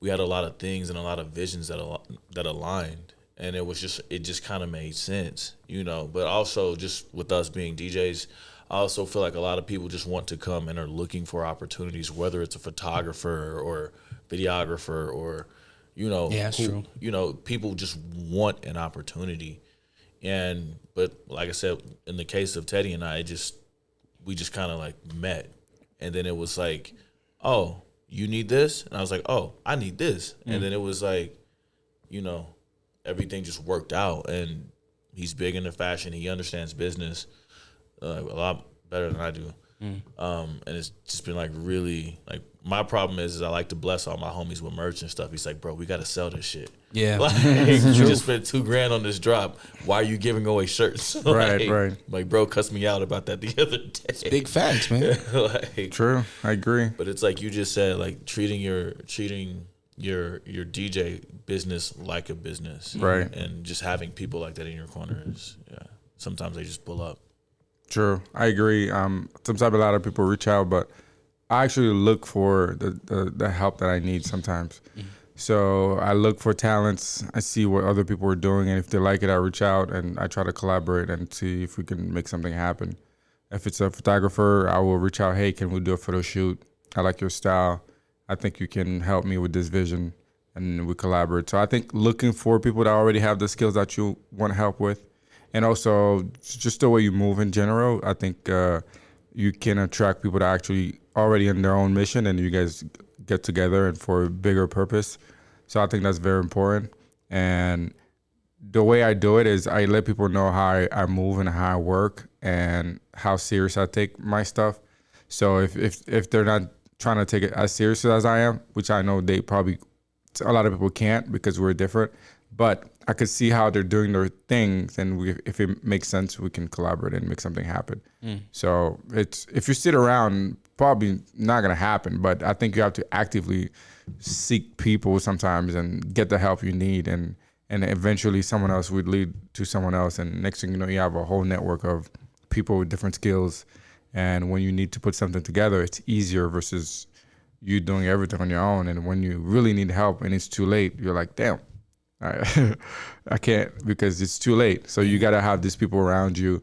D: we had a lot of things and a lot of visions that aligned. And it just kind of made sense, you know. But also, just with us being DJs, I also feel like a lot of people just want to come and are looking for opportunities, whether it's a photographer or videographer or, you know,
A: true.
D: You know, people just want an opportunity. But like I said, in the case of Teddy and I, we just kind of like met, and then it was like, "Oh, you need this," and I was like, "Oh, I need this," and then it was like, you know, everything just worked out, and he's big into fashion. He understands business a lot better than I do. And it's just been like really, like, my problem is I like to bless all my homies with merch and stuff. He's like, "Bro, we got to sell this shit."
A: Yeah.
D: Like, you just spent $2,000 on this drop. Why are you giving away shirts?
C: Right.
D: Like, bro, cussed me out about that the other day.
A: It's big facts, man.
D: Like,
C: true. I agree.
D: But it's like you just said, like, treating your DJ business like a business,
C: right?
D: And just having people like that in your corner is, sometimes they just pull up.
C: True, I agree. Sometimes a lot of people reach out, but I actually look for the help that I need sometimes. So I look for talents. I see what other people are doing, and if they like it, I reach out and I try to collaborate and see if we can make something happen. If it's a photographer, I will reach out. Hey, can we do a photo shoot? I like your style. I think you can help me with this vision, and we collaborate. So I think looking for people that already have the skills that you want help with, and also just the way you move in general. I think you can attract people that are actually already in their own mission, and you guys get together and for a bigger purpose. So I think that's very important. And the way I do it is I let people know how I move and how I work and how serious I take my stuff. So if they're not trying to take it as seriously as I am, which I know they probably, a lot of people can't because we're different, but I could see how they're doing their things, and if it makes sense, we can collaborate and make something happen. So if you sit around, probably not gonna happen, but I think you have to actively seek people sometimes and get the help you need, and eventually someone else would lead to someone else, and next thing you know, you have a whole network of people with different skills, and when you need to put something together, it's easier versus you doing everything on your own. And when you really need help and it's too late, you're like, damn, I can't, because it's too late. So you gotta have these people around you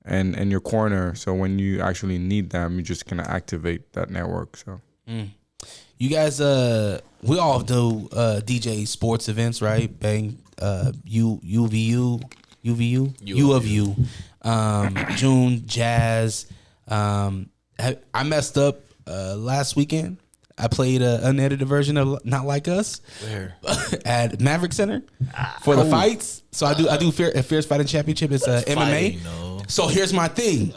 C: and in your corner, so when you actually need them, you just can activate that network. So
A: You guys, we all do DJ sports events, right? Bang, UVU, U of U, June, Jazz. I messed up last weekend. I played an unedited version of Not Like Us. Where? At Maverick Center for the fights. So I do Fierce Fighting Championship. It's MMA.
D: Fighting, no.
A: So here's my thing.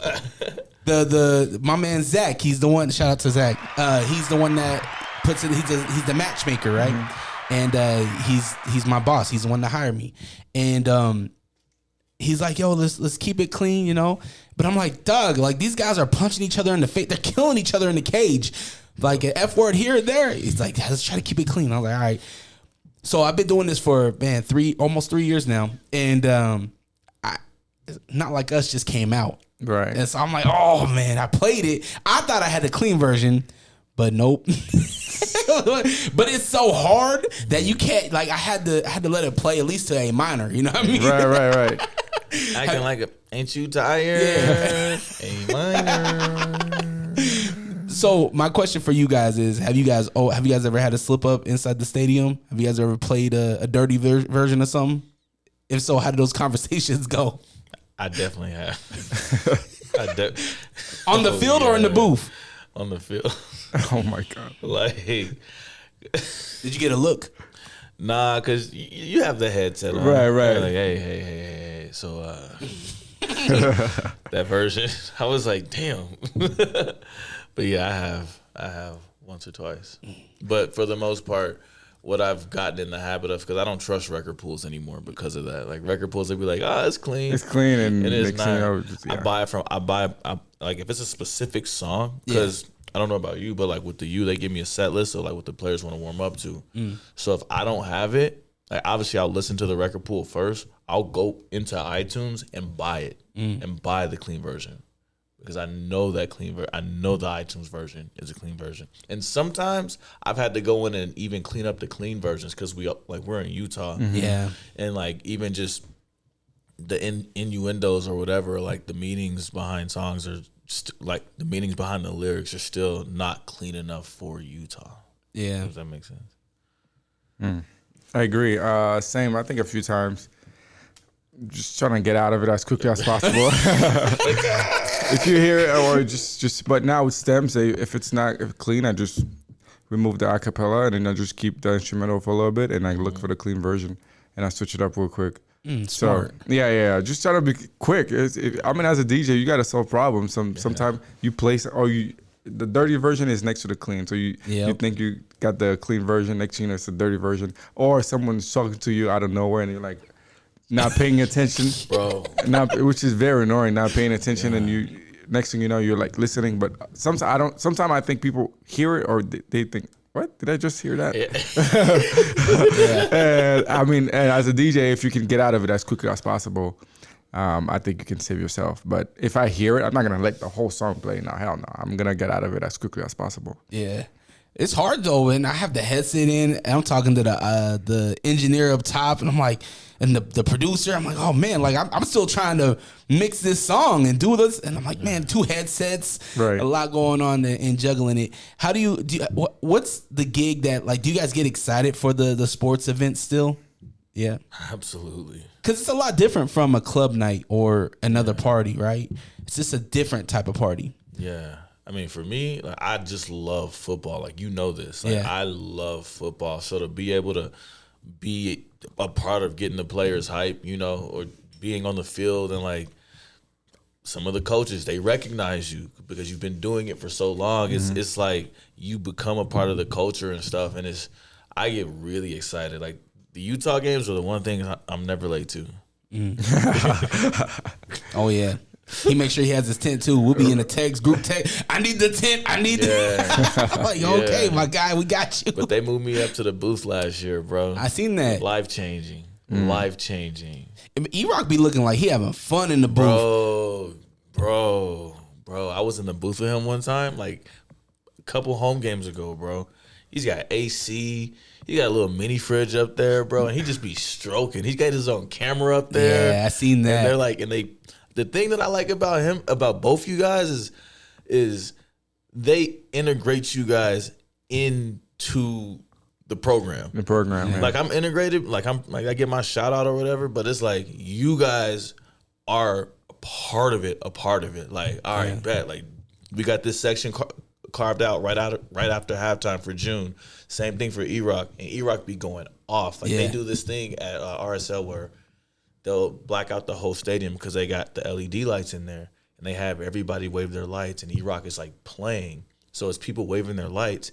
A: My man Zach, he's the one. Shout out to Zach. He's the one that puts it. He's the matchmaker, right? Mm-hmm. And he's my boss. He's the one that hired me. And he's like, yo, let's keep it clean, you know. But I'm like, Doug, like these guys are punching each other in the face. They're killing each other in the cage. Like an F word here or there. He's like, let's try to keep it clean. I was like, all right. So I've been doing this for almost 3 years now, and Not Like Us just came out.
C: right.
A: And so I'm like, oh man, I played it. I thought I had a clean version, but nope. But it's so hard that you can't, like, I had to let it play at least to A minor, you know what I mean?
C: Right.
D: Acting like ain't you tired?
A: Yeah.
D: A minor.
A: So my question for you guys is: Have you guys ever had a slip up inside the stadium? Have you guys ever played a dirty version of something? If so, how did those conversations go?
D: I definitely have.
A: On the field or in the booth?
D: On the field.
C: Oh my God.
D: Like,
A: did you get a look?
D: Nah, cause you have the headset on.
C: Right.
D: You're like, hey. So that version, I was like, damn. But yeah, I have once or twice. But for the most part, what I've gotten in the habit of, because I don't trust record pools anymore because of that. Like record pools, they'd be like, it's clean.
C: It's clean, and
D: it's not.
C: thing you know, just, yeah.
D: I buy like if it's a specific song, because I don't know about you, but like with the U, they give me a set list of like what the players want to warm up to. So if I don't have it, like obviously I'll listen to the record pool first. I'll go into iTunes and buy it and buy the clean version. Because I know that I know the iTunes version is a clean version, and sometimes I've had to go in and even clean up the clean versions because we're in Utah, and like even just the innuendos or whatever, like the meanings behind songs are like the meanings behind the lyrics are still not clean enough for Utah.
A: Yeah,
D: does that make sense?
C: I agree. Same. I think a few times. Just trying to get out of it as quickly as possible. If you hear it, or just. But now with stems, if it's not clean, I just remove the acapella and then I just keep the instrumental for a little bit, and I look for the clean version, and I switch it up real quick.
A: Smart.
C: So yeah. Just try to be quick. As a DJ, you got to solve problems. Sometimes you place the dirty version is next to the clean, so you think you got the clean version, next thing you know it's the dirty version, or someone's talking to you out of nowhere and you're like. Not paying attention,
D: bro.
C: Which is very annoying. Not paying attention, and you next thing you know, you're like listening. But sometimes I don't. Sometimes I think people hear it, or they think, "What? Did I just hear that?" And, I mean, and as a DJ, if you can get out of it as quickly as possible, I think you can save yourself. But if I hear it, I'm not gonna let the whole song play. No, hell no. I'm gonna get out of it as quickly as possible.
A: Yeah. It's hard though, and I have the headset in, and I'm talking to the engineer up top, and I'm like, and the producer, I'm like, oh man, like I'm still trying to mix this song and do this, and I'm like, man, 2 headsets,
C: Right.
A: a lot going on and juggling it. How do you what's the gig that, like, do you guys get excited for the sports event still? Yeah,
D: Absolutely.
A: because it's a lot different from a club night or another party, right? It's just a different type of party.
D: Yeah. I mean, for me, like, I just love football. Like, you know this. Like,
A: Yeah.
D: I love football. So to be able to be a part of getting the players hype, you know, or being on the field, and like some of the coaches, they recognize you because you've been doing it for so long. It's like you become a part of the culture and stuff. And I get really excited. Like, the Utah games are the one thing I'm never late to.
A: Oh yeah. He makes sure he has his tent too. We'll be in a group text. I need the tent. I need I'm like, okay, my guy, we got you.
D: But they moved me up to the booth last year, bro.
A: I seen that.
D: Life changing. Life changing.
A: E-Rock be looking like he having fun in the booth.
D: Bro. I was in the booth with him one time, like a couple home games ago, bro. He's got AC. He got a little mini fridge up there, bro, and he just be stroking. He's got his own camera up there.
A: Yeah, I seen that.
D: And they're like, the thing that I like about him, about both you guys, is they integrate you guys into the program.
C: The program. Yeah.
D: Like, I'm integrated, like I get my shout out or whatever, but it's like you guys are a part of it. Like, all right, bet. Like, we got this section carved out right after halftime for June. Same thing for E-Rock, and E-Rock be going off. Like, they do this thing at RSL where they'll black out the whole stadium because they got the LED lights in there, and they have everybody wave their lights, and E-Rock is like playing. So it's people waving their lights,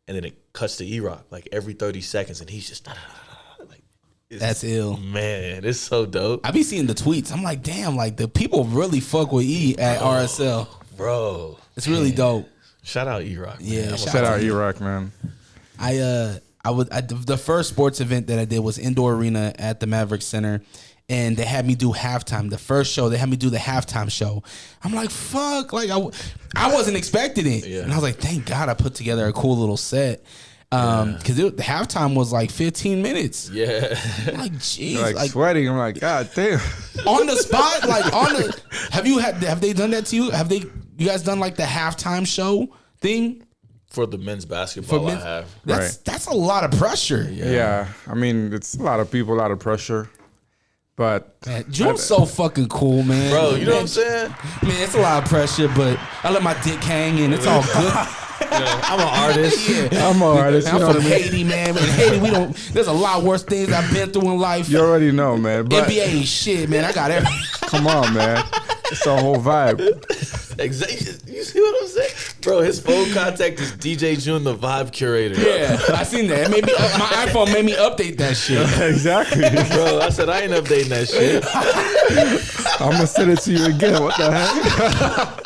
D: and then it cuts to E-Rock like every 30 seconds, and he's just like,
A: That's ill.
D: Man, it's so dope.
A: I be seeing the tweets. I'm like, damn, like the people really fuck with E at RSL.
D: Bro.
A: It's really dope.
D: Shout out E-Rock. Man.
A: Yeah,
C: Shout out E-Rock, man.
A: The first sports event that I did was indoor arena at the Maverick Center, and they had me do halftime. The first show, they had me do the halftime show. I'm like, fuck, like I wasn't expecting it, and I was like, thank God I put together a cool little set. Because the halftime was like 15 minutes.
D: Yeah.
A: I'm like, jeez,
C: Like sweating. I'm like, God damn.
A: On the spot, like have they done that to you? You guys done like the halftime show thing?
D: For the men's basketball, I have.
A: That's a lot of pressure.
C: Yeah. I mean, it's a lot of people, a lot of pressure. But
A: Man, Joune's so fucking cool, man.
D: Bro, you know what I'm saying?
A: Man, it's a lot of pressure, but I let my dick hang and it's all good.
D: I'm an artist.
C: I'm an artist.
A: I'm from Haiti, man. In Haiti, there's a lot worse things I've been through in life.
C: You already know, man. But
A: NBA ain't shit, man. I got everything.
C: come on, man. It's a whole vibe.
D: Exactly. You see what I'm saying? Bro, his phone contact is DJ Joune, the vibe curator.
A: Yeah, I seen that. It made me, my iPhone made me update that shit.
C: Exactly.
D: Bro, I said I ain't updating that shit.
C: I'm going to send it to you again. What the heck?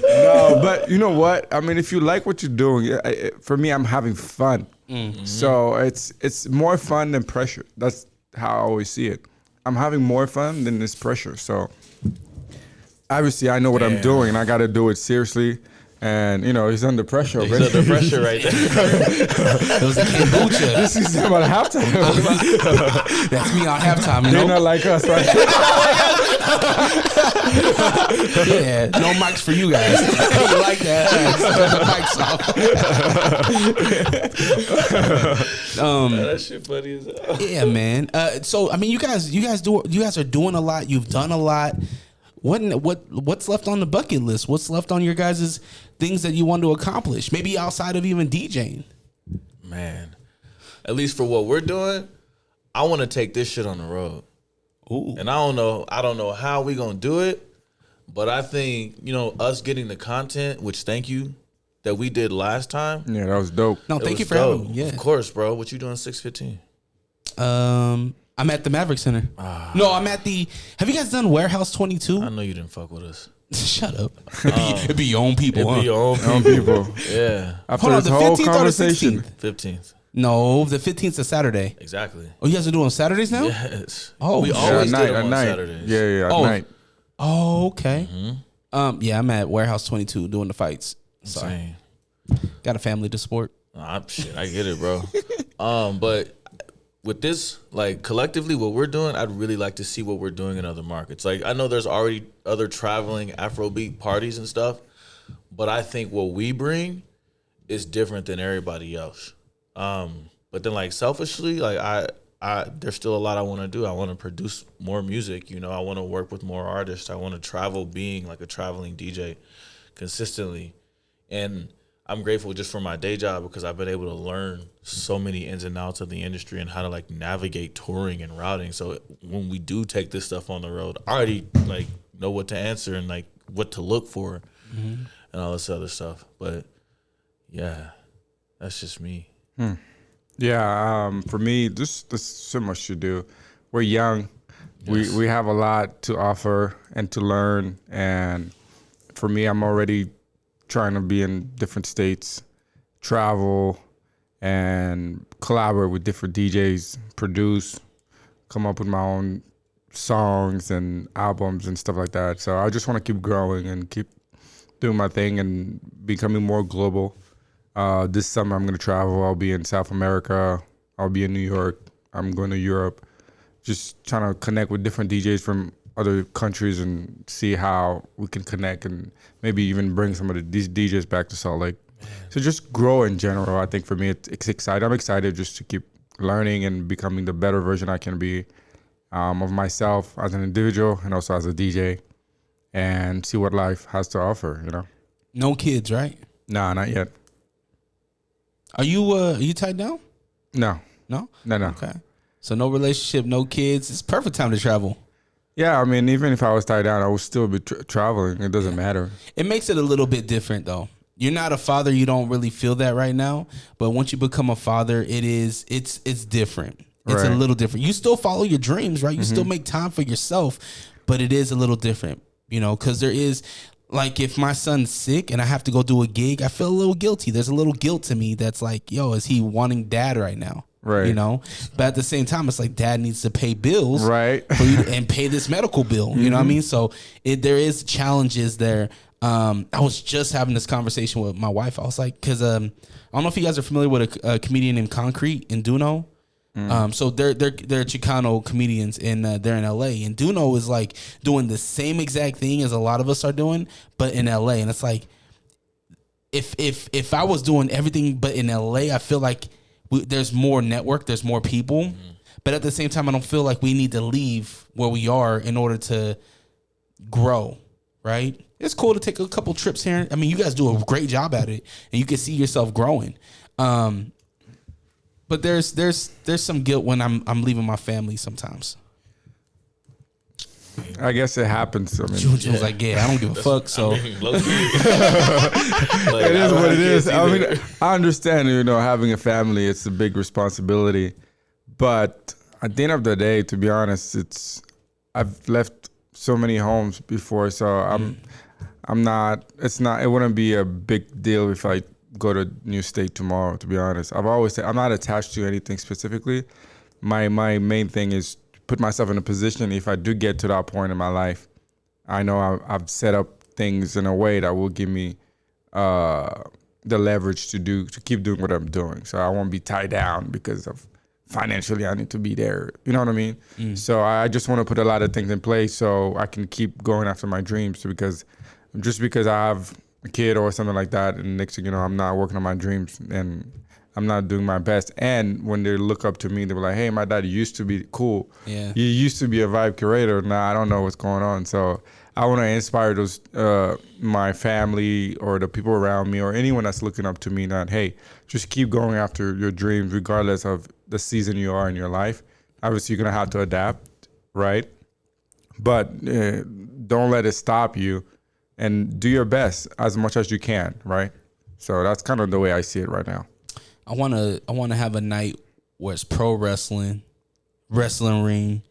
C: No, but you know what? I mean, if you like what you're doing, for me, I'm having fun. Mm-hmm. So it's more fun than pressure. That's how I always see it. I'm having more fun than this pressure. So obviously, I know what I'm doing, and I got to do it seriously. And you know, he's under pressure already.
D: He's under pressure right there.
A: It was the kombucha.
C: This is about halftime.
A: That's me on halftime.
C: They're not like us, right?
A: Yeah, no mics for you guys. You like that? The mics off.
D: That shit funny as hell.
A: Yeah, man. So I mean, you guys are doing a lot. You've done a lot. What's left on the bucket list? What's left on your guys' things that you want to accomplish? Maybe outside of even DJing.
D: Man, at least for what we're doing, I want to take this shit on the road.
A: Ooh.
D: And I don't know how we gonna do it, but I think, you know, us getting the content, which thank you, that we did last time.
C: Yeah, that was dope.
A: No, thank you for having me. Yeah.
D: Of course, bro. What you doing 6:15?
A: I'm at the Maverick Center. No, I'm at the. Have you guys done Warehouse 22?
D: I know you didn't fuck with us.
A: Shut up. It'd be your own people.
D: It'd be your own
C: Young people.
D: Yeah.
C: After
A: Hold on,
C: this
A: the
C: whole
A: 15th or the
C: conversation,
D: 15th.
A: No, the 15th is Saturday.
D: Exactly.
A: Oh, you guys are doing Saturdays now?
D: Yes.
A: Oh,
D: we
A: yeah,
D: always
C: at
D: did
C: night,
D: them
C: at
D: on
C: night.
D: Saturdays.
C: Yeah, at
A: Oh.
C: night.
A: Oh, okay. Yeah, I'm at Warehouse 22 doing the fights. Sorry.
D: Insane.
A: Got a family to support.
D: Shit, I get it, bro. But with this, like collectively, what we're doing, I'd really like to see what we're doing in other markets. Like I know there's already other traveling Afrobeat parties and stuff, but I think what we bring is different than everybody else. But then, like selfishly, like I there's still a lot I want to do. I want to produce more music. You know, I want to work with more artists. I want to travel, being like a traveling DJ, consistently, and I'm grateful just for my day job because I've been able to learn so many ins and outs of the industry and how to like navigate touring and routing. So when we do take this stuff on the road, I already like know what to answer and like what to look for and all this other stuff. But yeah, that's just me.
C: Yeah, for me, there's so much to do. We're young.
D: Yes.
C: We have a lot to offer and to learn. And for me, I'm already trying to be in different states, travel, and collaborate with different DJs, produce, come up with my own songs and albums and stuff like that. So I just want to keep growing and keep doing my thing and becoming more global. This summer I'm going to travel. I'll be in South America. I'll be in New York. I'm going to Europe. Just trying to connect with different DJs from other countries and see how we can connect and maybe even bring some of these DJs back to Salt Lake. So just grow in general. I think for me, it's exciting. I'm excited just to keep learning and becoming the better version I can be of myself as an individual and also as a DJ, and see what life has to offer, you know?
A: No kids, right?
C: Nah, not yet.
A: Are you tied down?
C: No.
A: No?
C: No.
A: Okay. So no relationship, no kids. It's perfect time to travel.
C: Yeah, I mean, even if I was tied down, I would still be traveling. It doesn't matter.
A: It makes it a little bit different, though. You're not a father. You don't really feel that right now. But once you become a father, it's different. It's a little different. You still follow your dreams, right? You still make time for yourself, but it is a little different, you know, because there is, like, if my son's sick and I have to go do a gig, I feel a little guilty. There's a little guilt to me that's like, yo, is he wanting dad right now?
C: Right.
A: You know, but at the same time, it's like dad needs to pay bills,
C: right,
A: for you and pay this medical bill. You know what I mean? So there is challenges there. I was just having this conversation with my wife. I was like, because I don't know if you guys are familiar with a comedian named Concrete and Duno. So they're Chicano comedians and they're in LA, and Duno is like doing the same exact thing as a lot of us are doing, but in LA. And it's like, if I was doing everything but in LA, I feel like there's more network, there's more people, but at the same time, I don't feel like we need to leave where we are in order to grow, right? It's cool to take a couple trips here. I mean, you guys do a great job at it, and you can see yourself growing. But there's some guilt when I'm leaving my family sometimes.
C: I guess it happens. I mean,
A: Juju was like, yeah, I don't give a fuck. So
D: I mean, low-key.
C: it is what it is. I mean, I understand, you know, having a family, it's a big responsibility. But at the end of the day, to be honest, I've left so many homes before, so it wouldn't be a big deal if I go to a new state tomorrow, to be honest. I've always said I'm not attached to anything specifically. My main thing is put myself in a position, if I do get to that point in my life, I know I've set up things in a way that will give me the leverage to keep doing what I'm doing. So I won't be tied down because of financially I need to be there. You know what I mean? So I just want to put a lot of things in place so I can keep going after my dreams, because I have a kid or something like that, and next thing you know, I'm not working on my dreams and I'm not doing my best. And when they look up to me, they were like, hey, my dad used to be cool. Yeah. You used to be a vibe curator. Now I don't know what's going on. So I want to inspire those, my family or the people around me or anyone that's looking up to me that, hey, just keep going after your dreams regardless of the season you are in your life. Obviously, you're going to have to adapt, right? But don't let it stop you, and do your best as much as you can, right? So that's kind of the way I see it right now.
A: I wanna have a night where it's pro wrestling, wrestling ring.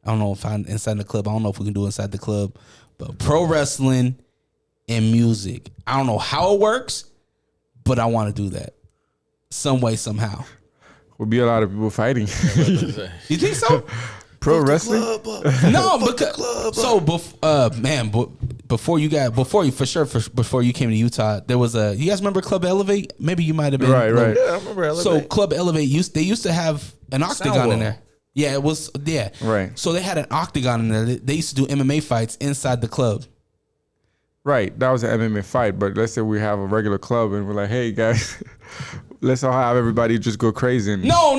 A: I don't know if I'm inside the club. I don't know if we can do it inside the club, but pro wrestling and music. I don't know how it works, but I want to do that some way, somehow.
C: Will be a lot of people fighting.
A: You think so?
C: Pro wrestling?
A: No, because so before you came to Utah, there was you guys remember Club Elevate? Maybe you might have been.
C: Right.
D: Yeah, I remember Elevate.
A: So Club Elevate used to have an octagon in there. Yeah, it was
C: Right.
A: So they had an octagon in there. They used to do MMA fights inside the club.
C: Right. That was an MMA fight. But let's say we have a regular club and we're like, hey guys, let's all have everybody just go crazy. And,
A: No.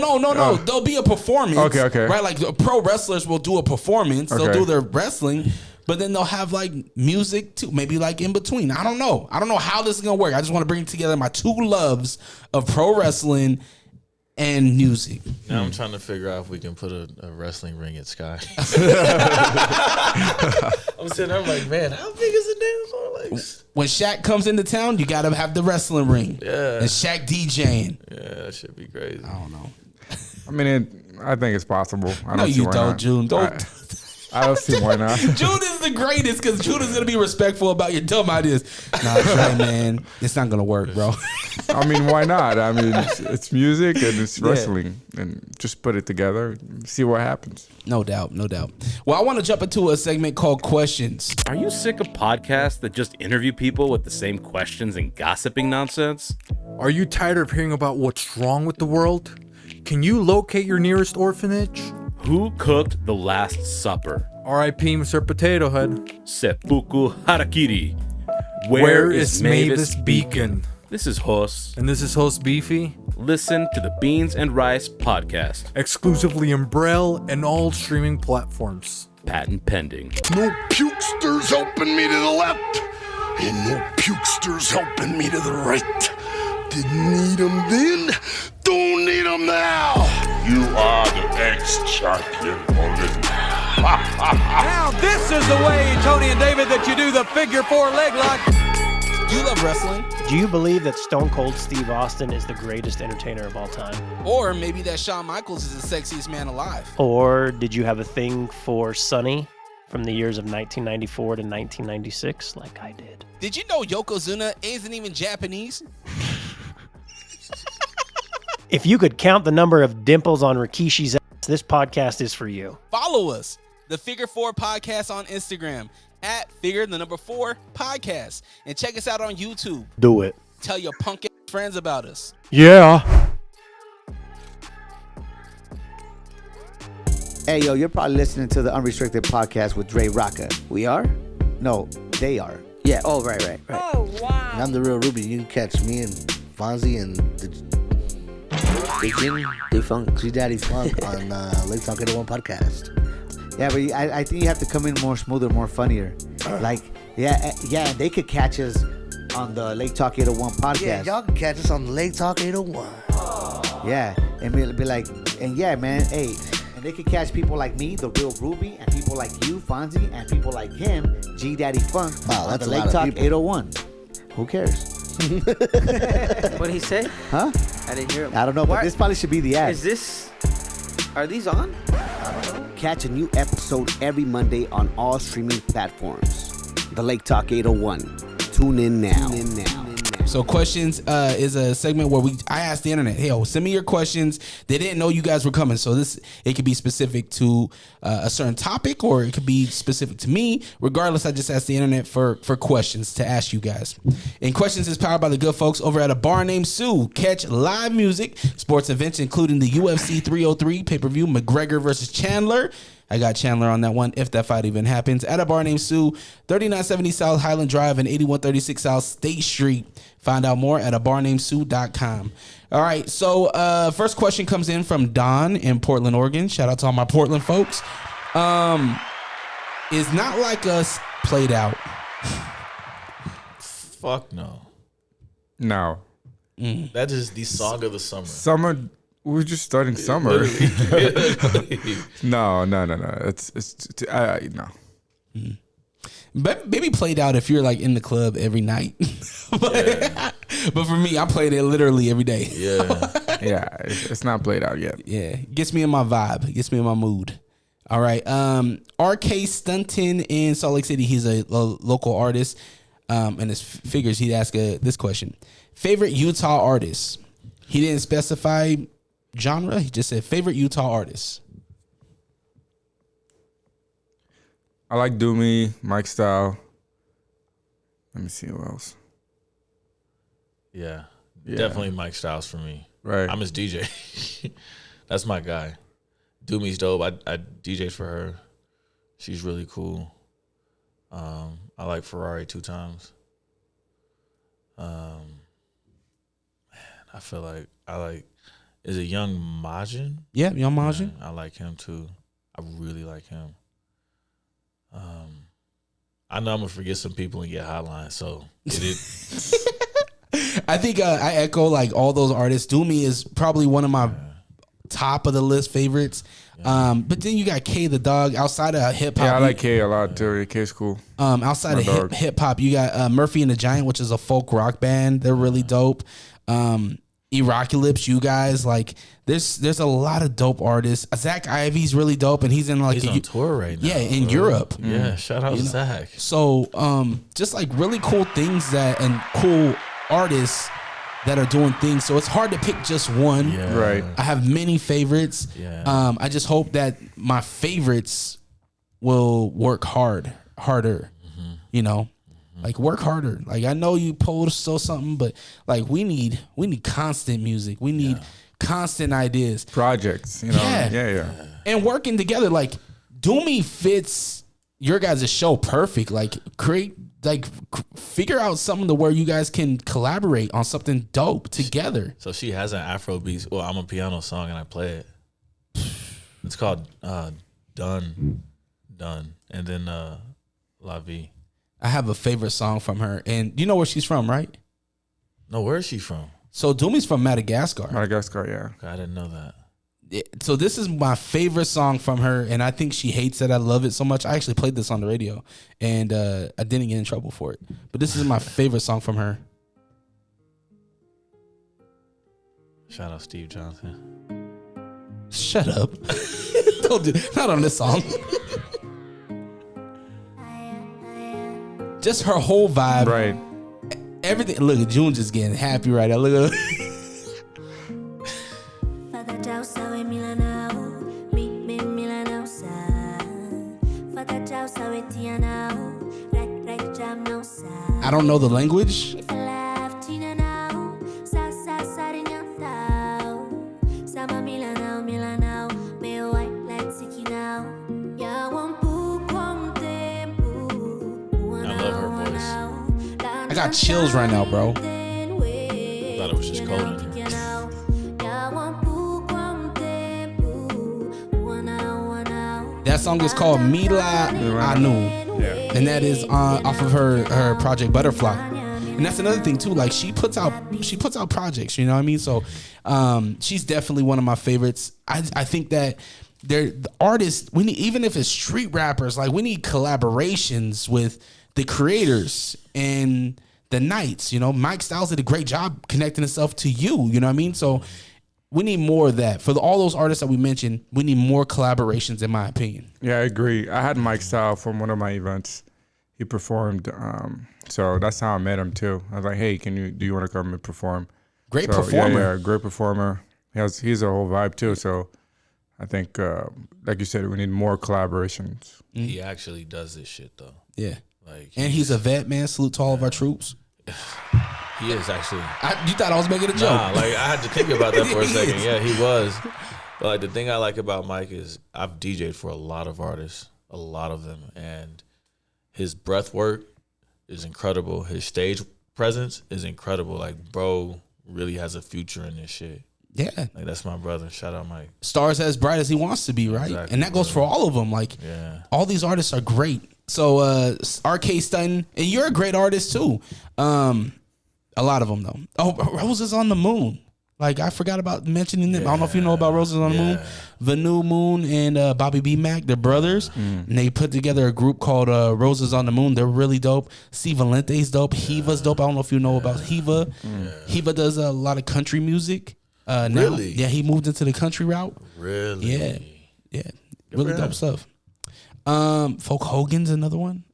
A: There'll be a performance.
C: Okay.
A: Right, like pro wrestlers will do a performance. They'll
C: Okay.
A: do their wrestling, but then they'll have like music too, maybe like in between. I don't know how this is gonna work. I just want to bring together my two loves of pro wrestling and music.
D: Now I'm trying to figure out if we can put a wrestling ring at Sky. I'm sitting there, I'm like, man, how big is the damn floor? Like,
A: When Shaq comes into town, you gotta have the wrestling ring.
D: Yeah.
A: And Shaq DJing.
D: yeah, that should be crazy.
A: I don't know.
C: I mean, I think it's possible. I
A: No,
C: don't see
A: you
C: why
A: don't,
C: not.
A: June. Don't.
C: I don't see why not.
A: June is the greatest because June is gonna be respectful about your dumb ideas. Nah, Trey, man, it's not gonna work, bro.
C: I mean, why not? I mean, it's music and it's wrestling, and just put it together, see what happens.
A: No doubt. Well, I want to jump into a segment called Questions.
E: Are you sick of podcasts that just interview people with the same questions and gossiping nonsense?
F: Are you tired of hearing about what's wrong with the world? Can you locate your nearest orphanage?
E: Who cooked the Last Supper?
F: R.I.P. Mr. Potato Head.
E: Seppuku Harakiri.
F: Where is Mavis Beacon?
E: This is Hos.
F: And this is host Beefy,
E: Listen to the Beans and Rice podcast.
F: exclusively in Braille and all streaming platforms.
E: Patent pending.
G: No pukesters helping me to the left, and no pukesters helping me to the right. Didn't need 'em then, don't need 'em now.
H: You are the ex-champion Olympic.
I: Now this is the way, Tony and David, that you do the figure 4 leg lock.
A: Do you love wrestling?
J: Do you believe that Stone Cold Steve Austin is the greatest entertainer of all time?
A: Or maybe that Shawn Michaels is the sexiest man alive?
J: Or did you have a thing for Sonny from the years of 1994 to 1996 like I did?
A: Did you know Yokozuna isn't even Japanese?
J: If you could count the number of dimples on Rikishi's ass, this podcast is for you.
A: Follow us, the Figure 4 Podcast on Instagram, at Figure4 Podcast. And check us out on YouTube.
J: Do it.
A: Tell your punk ass friends about us.
J: Yeah.
K: Hey, yo, you're probably listening to the Unrestricted Podcast with DreRawka. We are? No, they are. Yeah, oh, right.
L: Oh, wow.
K: And I'm the real Ruby. You can catch me and Fonzie and the G Daddy Funk on Lake Talk 801 Podcast. Yeah, but I think you have to come in more smoother, more funnier. Like, yeah, they could catch us on the Lake Talk 801 Podcast.
L: Yeah, y'all can catch us on Lake Talk 801.
K: Yeah, and be like, and yeah, man, hey. And they could catch people like me, the real Ruby, and people like you, Fonzie, and people like him, G Daddy Funk, on the Lake Talk 801. Who cares?
L: What did he say?
K: Huh?
L: I didn't hear him.
K: I don't know, but this probably should be the ad.
L: Are these on?
K: Catch a new episode every Monday on all streaming platforms. The Lake Talk 801. Tune in now.
A: So Questions is a segment where I asked the internet, hey, send me your questions. They didn't know you guys were coming. So it could be specific to a certain topic, or it could be specific to me. Regardless, I just asked the internet for questions to ask you guys. And Questions is powered by the good folks over at a bar named Sue. Catch live music, sports events, including the UFC 303 pay-per-view, McGregor versus Chandler. I got Chandler on that one, if that fight even happens. At a bar named Sue, 3970 South Highland Drive and 8136 South State Street. Find out more at abarnamedSue.com. All right, so first question comes in from Don in Portland, Oregon. Shout out to all my Portland folks. Is Not Like Us played out?
D: Fuck no.
C: No.
D: That is the song of the summer.
C: Summer. We're just starting summer. No. It's no.
A: But maybe played out if you're like in the club every night. But for me, I played it literally every day.
C: Yeah, it's not played out yet.
A: Yeah, gets me in my vibe, gets me in my mood. All right, RK Stunton in Salt Lake City. He's a local artist, and his figures he'd ask this question: favorite Utah artist? He didn't specify genre. He just said favorite Utah artist.
C: I like Doomy, Mike Style, Let me see who else.
D: Yeah. Definitely Mike Styles for me.
C: Right.
D: I'm his DJ. That's my guy. Doomy's dope. I DJ'd for her. She's really cool. I like Ferrari 2 times. Man, I feel like is it Young Majin?
A: Yeah, Young Majin.
D: Man, I like him too. I really like him. I know I'm gonna forget some people and get hotline, so it is.
A: I think I echo like all those artists. Doomy is probably one of my top of the list favorites. But then you got K the Dog outside of hip hop.
C: Yeah, I like K a lot too. K's cool.
A: Outside of hip hop, you got Murphy and the Giant, which is a folk rock band. They're really dope. Eroculips, you guys, like there's a lot of dope artists. Zach Ivy's really dope, and he's in like
D: he's on tour right now.
A: Yeah, in Europe.
D: Yeah, shout out to Zach.
A: So just like really cool things and cool artists that are doing things. So it's hard to pick just one.
D: Yeah.
C: Right.
A: I have many favorites.
D: Yeah.
A: I just hope that my favorites will work harder. You know. Like work harder. Like I know you post or something, but like we need constant music. We need constant ideas,
C: projects. You know, yeah.
A: And working together. Like Doomy fits your guys' show perfect. Like figure out something to where you guys can collaborate on something dope together.
D: So she has an Afro Beats. Well, I'm a piano song and I play it. It's called Done, and then La Vie.
A: I have a favorite song from her, and you know where she's from, right?
D: No, where is she from?
A: So Doomy's from Madagascar.
C: Madagascar, yeah.
D: I didn't know that.
A: So this is my favorite song from her, and I think she hates it. I love it so much. I actually played this on the radio, and I didn't get in trouble for it. But this is my favorite song from her.
D: Shout out Steve Johnson.
A: Shut up. Don't do not on this song. Just her whole vibe.
C: Right.
A: Everything. Look at June just getting happy right now. Look at her. I don't know the language. I got chills right now, bro.
D: I thought it was just cold in here.
A: That song is called Mila Anu.
C: Yeah.
A: And that is off of her project Butterfly. And that's another thing too. Like she puts out projects, you know what I mean? So she's definitely one of my favorites. I think that the artists, we need, even if it's street rappers, like we need collaborations with the creators and the Knights. You know, Mike Styles did a great job connecting himself to you. You know what I mean? So we need more of that. For all those artists that we mentioned, we need more collaborations, in my opinion.
C: Yeah, I agree. I had Mike Styles from one of my events. He performed, so that's how I met him too. I was like, "Hey, do you want to come and perform?"
A: Great performer.
C: Yeah, great performer. He's a whole vibe too. So I think, like you said, we need more collaborations.
D: He actually does this shit though.
A: Yeah.
D: Like,
A: and he's a vet, man. Salute to all of our troops.
D: He is actually.
A: You thought I was making a joke?
D: Nah, like I had to think about that for a second. Yeah, he was. But like the thing I like about Mike is I've DJed for a lot of artists, a lot of them, and his breath work is incredible. His stage presence is incredible. Like, bro really has a future in this shit.
A: Yeah.
D: Like, that's my brother. Shout out, Mike.
A: Stars as bright as he wants to be, right?
D: Exactly,
A: and that goes for all of them. Like, all these artists are great. So, RK Stunting, and you're a great artist too. A lot of them though. Oh, Roses on the Moon. Like, I forgot about mentioning them. I don't know if you know about Roses on the Moon. Vanu Moon and Bobby B. Mac, they're brothers. And they put together a group called Roses on the Moon. They're really dope. C. Valente's dope. Hiva's dope. I don't know if you know about Hiva. Hiva does a lot of country music.
D: Really?
A: Now. Yeah, he moved into the country route.
D: Really?
A: Yeah. Really dope stuff. Folk Hogan's another one.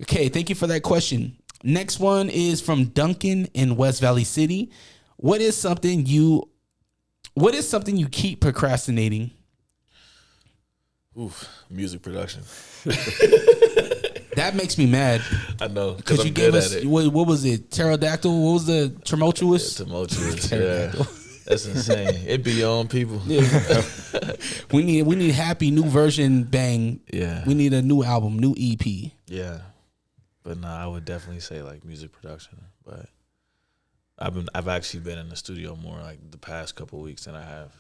A: Okay, thank you for that question. Next one is from Duncan in West Valley City. What is something you keep procrastinating?
D: Oof, music production.
A: That makes me mad.
D: I know
A: because you gave us what was it? Pterodactyl. What was the tumultuous?
D: Yeah, tumultuous. Yeah, that's insane. It be on people.
A: Yeah. we need happy new version bang.
D: Yeah,
A: we need a new album, new EP.
D: Yeah, but no, I would definitely say like music production. But I've actually been in the studio more like the past couple of weeks than I have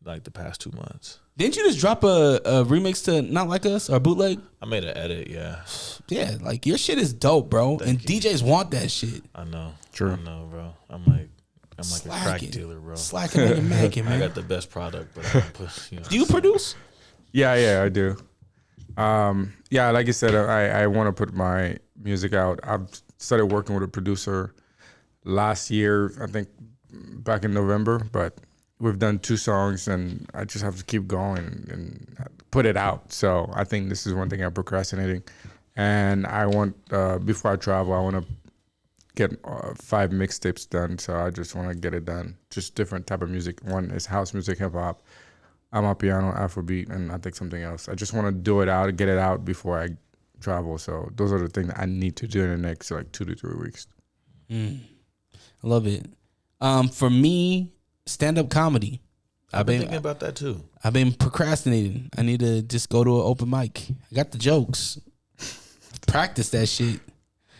D: like the past 2 months.
A: Didn't you just drop a remix to Not Like Us or bootleg?
D: I made an edit, yeah.
A: Yeah, like your shit is dope, bro. And DJs want that shit.
D: I know.
C: True.
D: I know, bro. I'm like a crack dealer, bro.
A: Slacking on your Mackin, man.
D: I got the best product, but I don't put,
A: Do you produce?
C: Yeah, I do. Yeah, like you said, I want to put my music out. I've started working with a producer last year, I think back in November, but we've done 2 songs and I just have to keep going and put it out. So I think this is one thing I'm procrastinating. And I want, before I travel, I want to get 5 mixtapes done. So I just want to get it done. Just different type of music. One is house music, hip hop. I'm a piano, Afro beat, and I think something else. I just want to do it out, get it out before I travel. So those are the things that I need to do in the next like 2 to 3 weeks.
A: I love it. For me, stand-up comedy.
D: I've been thinking about that too.
A: I've been procrastinating. I need to just go to an open mic. I got the jokes. Practice that shit.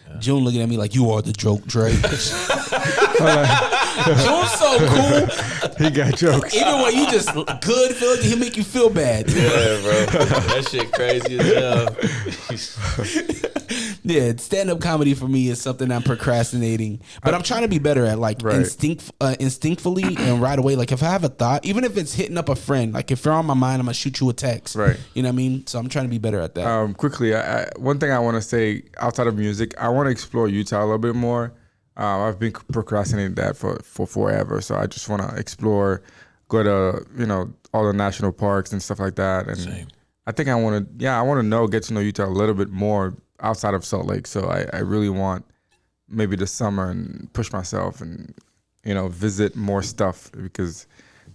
A: Yeah. June looking at me like, you are the joke, Dre. June's so cool.
C: He got jokes.
A: Even when you just good, he'll make you feel bad.
D: Yeah, bro. That shit crazy as hell.
A: Yeah, stand-up comedy for me is something I'm procrastinating. But I'm trying to be better at, like, instinctively and right away. Like, if I have a thought, even if it's hitting up a friend, like, if you're on my mind, I'm going to shoot you a text.
C: Right.
A: You know what I mean? So I'm trying to be better at that.
C: Quickly, one thing I want to say outside of music, I want to explore Utah a little bit more. I've been procrastinating that for forever. So I just want to explore, go to, all the national parks and stuff like that. And
D: Same.
C: I think I want to get to know Utah a little bit more outside of Salt Lake. So I really want maybe this summer and push myself and, visit more stuff because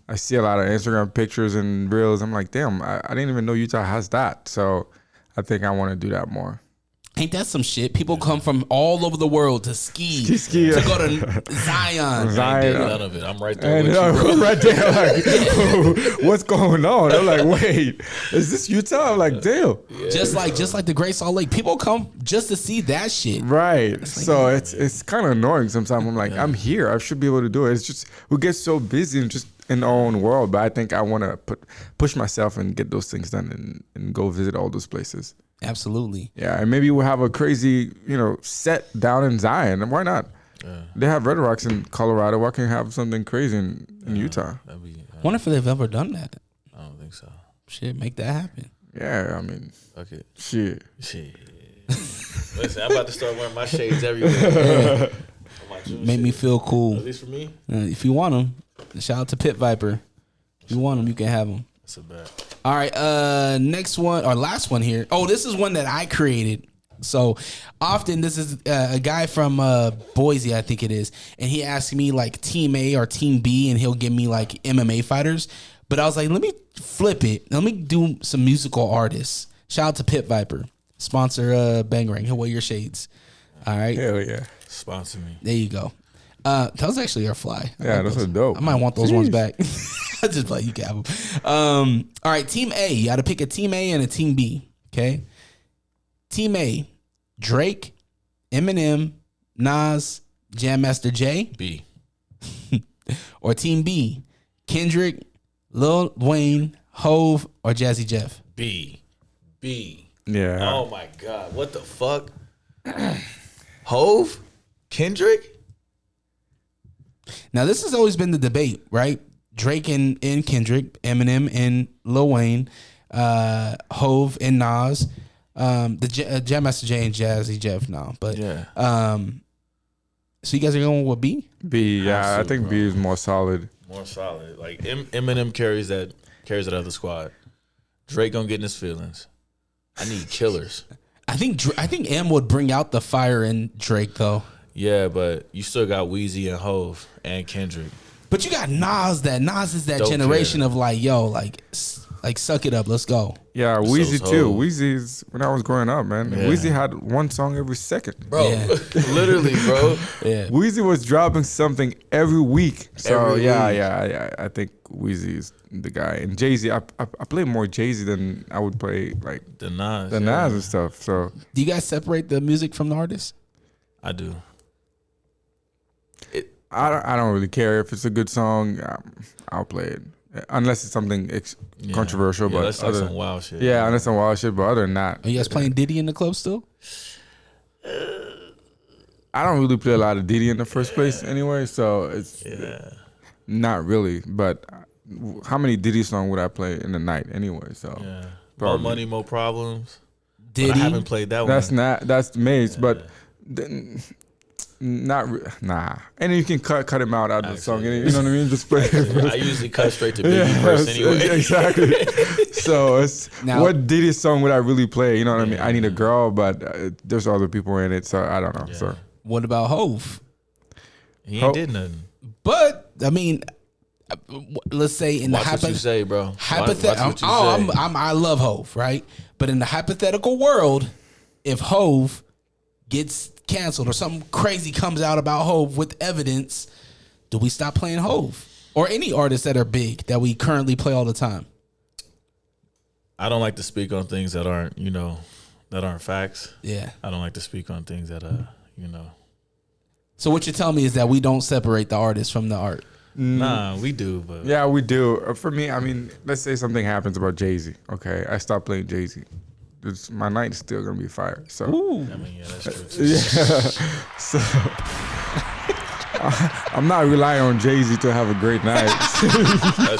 C: I see a lot of Instagram pictures and reels. I'm like, damn, I didn't even know Utah has that. So I think I want to do that more.
A: Ain't that some shit? People come from all over the world to ski. To go to Zion.
D: I ain't did none of it. I'm right there with you.
C: Right there, like, what's going on? I'm like, wait, is this Utah? I'm like, damn.
A: Yeah. Just like the Great Salt Lake. People come just to see that shit.
C: Right. It's kind of annoying sometimes. I'm like, I'm here. I should be able to do it. It's just we get so busy and just in our own world. But I think I want to push myself and get those things done and go visit all those places.
A: Absolutely.
C: Yeah, and maybe we'll have a crazy, set down in Zion. And why not? Yeah. They have Red Rocks in Colorado. Why can't you have something crazy in Utah?
A: Wonder if they've ever done that.
D: I don't think so.
A: Shit, make that happen.
C: Yeah, I mean,
D: okay.
C: Shit.
D: Listen, I'm about to start wearing my shades everywhere.
A: Make me feel cool.
D: At least for me.
A: If you want them, shout out to Pit Viper. If you want them, you can have them.
D: That's a bet.
A: All right, next one or last one here. Oh, this is one that I created. So often this is a guy from Boise, I think it is, and he asks me like Team A or Team B, and he'll give me like MMA fighters. But I was like, let me flip it. Let me do some musical artists. Shout out to Pit Viper, sponsor Bangarang. He'll wear your shades. All right.
C: Hell yeah.
D: Sponsor me.
A: There you go. Those actually are fly.
C: Yeah, those are dope.
A: I might want those ones back. I just like you can have them. All right, Team A. You got to pick a Team A and a Team B. Okay. Team A: Drake, Eminem, Nas, Jam Master Jay.
D: B.
A: Or Team B: Kendrick, Lil Wayne, Hove, or Jazzy Jeff.
D: B.
C: Yeah.
D: Oh my God! What the fuck? Hove, Kendrick.
A: Now this has always been the debate, right? Drake and Kendrick, Eminem and Lil Wayne, Hove and Nas, the Jam Master Jay and Jazzy Jeff now. But
D: yeah.
A: So you guys are going with B?
C: B, yeah. Absolutely, I think B is more solid.
D: More solid. Like Eminem carries that other squad. Drake gonna get in his feelings. I need killers.
A: I think M would bring out the fire in Drake though.
D: Yeah, but you still got Weezy and Hove and Kendrick.
A: But you got Nas. Nas is that
D: Don't
A: generation
D: care.
A: of like, yo, like Like, suck it up, let's go.
C: Yeah,
D: The
C: Weezy
D: Soul's
C: too.
D: Hoes.
C: Weezy's when I was growing up, man.
D: Yeah.
C: Weezy had one song every second.
D: Bro,
A: Yeah.
D: literally, bro.
A: Yeah.
C: Weezy was dropping something every week. So
D: Every
C: yeah,
D: week.
C: yeah. I think Weezy is the guy. And Jay-Z, I play more Jay-Z than I would play like
D: The Nas.
C: the Nas and stuff. So
A: Do you guys separate the music from the artist?
D: I do.
C: I don't really care if it's a good song. I'll play it unless it's something controversial.
D: Yeah,
C: But
D: that's like some wild shit.
C: Yeah, unless some wild shit. But other than that,
A: Are you guys playing Diddy in the club still?
C: I don't really play a lot of Diddy in the first place anyway. So it's not really. But how many Diddy songs would I play in the night anyway? So
D: Yeah. More
C: probably.
D: money, more problems.
A: Diddy.
D: But I haven't played that
C: That's
D: one.
C: that's Mace, but nah. And you can cut him out of the song. You know what I mean? Just play it.
D: I usually cut straight to Biggie first anyway.
C: Exactly. So it's
A: Now-
C: what Diddy song would I really play? You know what I mean? I Need a Girl, but there's other people in it, so I don't know.
D: Yeah.
C: So
A: What about Hove?
D: He ain't did nothing.
A: But I mean, let's say in
D: Watch
A: the
D: what you say, bro. Watch
A: hypothetical.
D: what you say.
A: I love Hove, right? But in the hypothetical world, if Hove gets canceled or something crazy comes out about Hove with evidence, do we stop playing Hove or any artists that are big that we currently play all the time?
D: I don't like to speak on things that aren't, that aren't facts.
A: Yeah.
D: I don't like to speak on things that,
A: So what you're telling me is that we don't separate the artist from the art.
D: Nah, we do, but
C: yeah, we do. For me, I mean, let's say something happens about Jay-Z. Okay, I stop playing Jay-Z. My night is still gonna be fire. So
D: I mean, yeah, that's true too.
C: yeah. So I'm not relying on Jay-Z to have a great night.
D: That's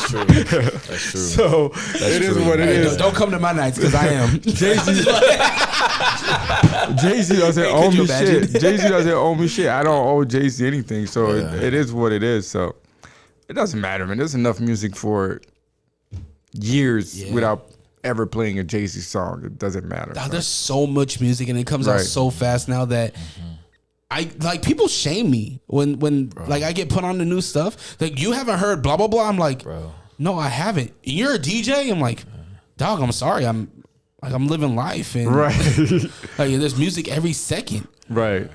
D: true. That's true.
C: So it is what it is.
A: Don't come to my nights because I am.
C: Jay-Z doesn't owe
A: could you
C: me shit.
A: imagine?
C: Jay-Z doesn't owe me shit. I don't owe Jay-Z anything. So it is what it is. So it doesn't matter, man. There's enough music for years without ever playing a Jay-Z song. It doesn't matter.
A: Dog, there's so much music and it comes out
C: Right.
A: so fast now that I like people shame me when like I get put on the new stuff. Like, you haven't heard blah blah blah. I'm like, no, I haven't. You're a DJ. I'm like, dog, I'm sorry. I'm living life and
C: Right.
A: like, there's music every second.
C: Right.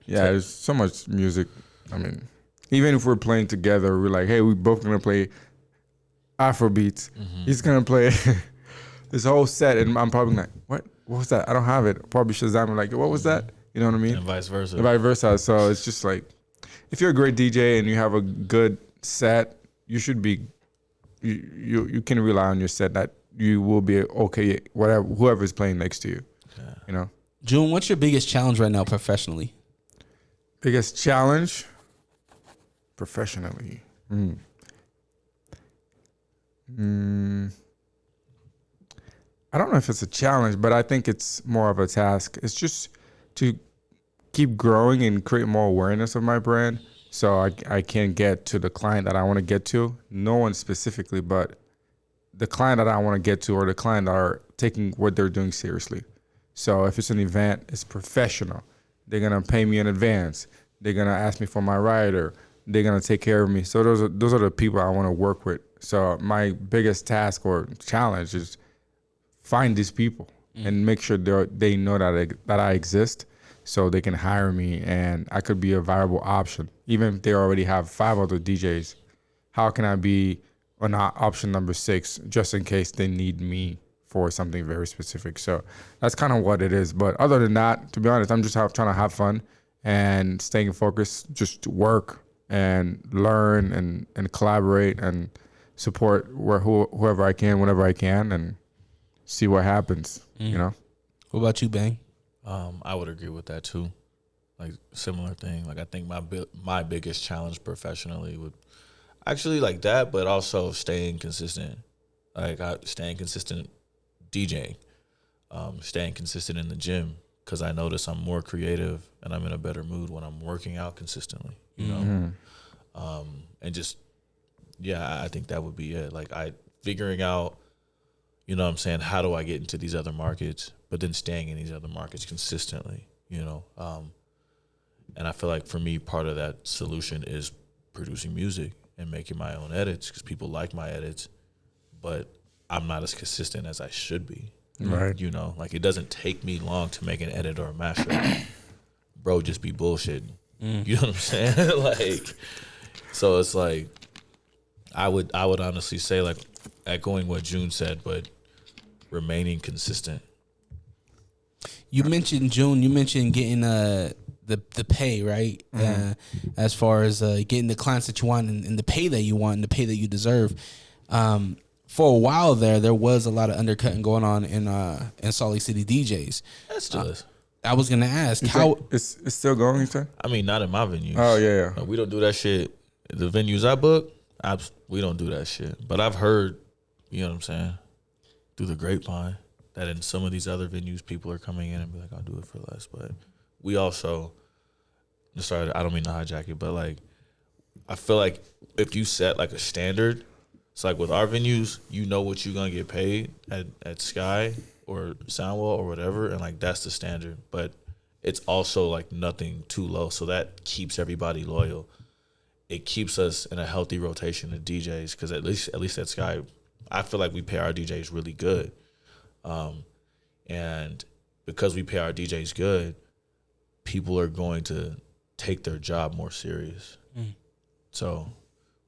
C: Yeah, there's so much music. I mean, even if we're playing together, we're like, hey, we both gonna play Afro Beats. He's gonna play this whole set, and I'm probably like, what was that? I don't have it. Probably Shazam. I'm like, what was that? You know what I mean?
D: And vice versa.
C: And vice versa. So it's just like, if you're a great DJ and you have a good set, you should be, you can rely on your set that you will be okay, whatever, whoever's playing next to you. You know?
A: June, what's your biggest challenge right now professionally?
C: Biggest challenge professionally. I don't know if it's a challenge, but I think it's more of a task. It's just to keep growing and create more awareness of my brand so I can get to the client that I want to get to. No one specifically, but the client that I want to get to, or the client that are taking what they're doing seriously. So if it's an event, it's professional. They're going to pay me in advance. They're going to ask me for my rider. They're going to take care of me. So those are the people I want to work with. So my biggest task or challenge is find these people and make sure they know that I exist, so they can hire me and I could be a viable option. Even if they already have 5 other DJs, how can I be on option number 6 just in case they need me for something very specific? So that's kind of what it is. But other than that, to be honest, I'm just trying to have fun and staying focused, just work and learn and collaborate and support whoever I can, whenever I can, and see what happens, you know?
A: What about you, Bang?
D: I would agree with that too. Like, similar thing. Like, I think my biggest challenge professionally would actually like that, but also staying consistent. Like, staying consistent DJing, staying consistent in the gym, because I notice I'm more creative and I'm in a better mood when I'm working out consistently, you know? And just, yeah, I think that would be it. Like, figuring out, you know what I'm saying, how do I get into these other markets, but then staying in these other markets consistently, you know? And I feel like for me, part of that solution is producing music and making my own edits, because people like my edits. But I'm not as consistent as I should be.
C: Right.
D: You know, like it doesn't take me long to make an edit or a master. Bro, just be bullshitting. You know what I'm saying? Like, so it's like, I would honestly say, like, echoing what Joune said, but remaining consistent.
A: You mentioned Joune. You mentioned getting the pay, right? As far as getting the clients that you want and the pay that you want and the pay that you deserve. For a while there was a lot of undercutting going on in Salt Lake City DJs.
D: That still is.
A: I was gonna ask
C: it's still going, you said?
D: I mean, not in my venues.
C: Oh yeah.
D: Like, we don't do that shit. The venues I book, we don't do that shit. But I've heard, you know what I'm saying, through the grapevine, that in some of these other venues, people are coming in and be like, I'll do it for less. But we also, sorry, I don't mean to hijack it, but like, I feel like if you set like a standard, it's like with our venues, you know what you're gonna get paid at Sky or Soundwall or whatever, and like that's the standard. But it's also like nothing too low, so that keeps everybody loyal. It keeps us in a healthy rotation of DJs, because at least at Sky, I feel like we pay our DJs really good, and because we pay our DJs good, people are going to take their job more serious. So,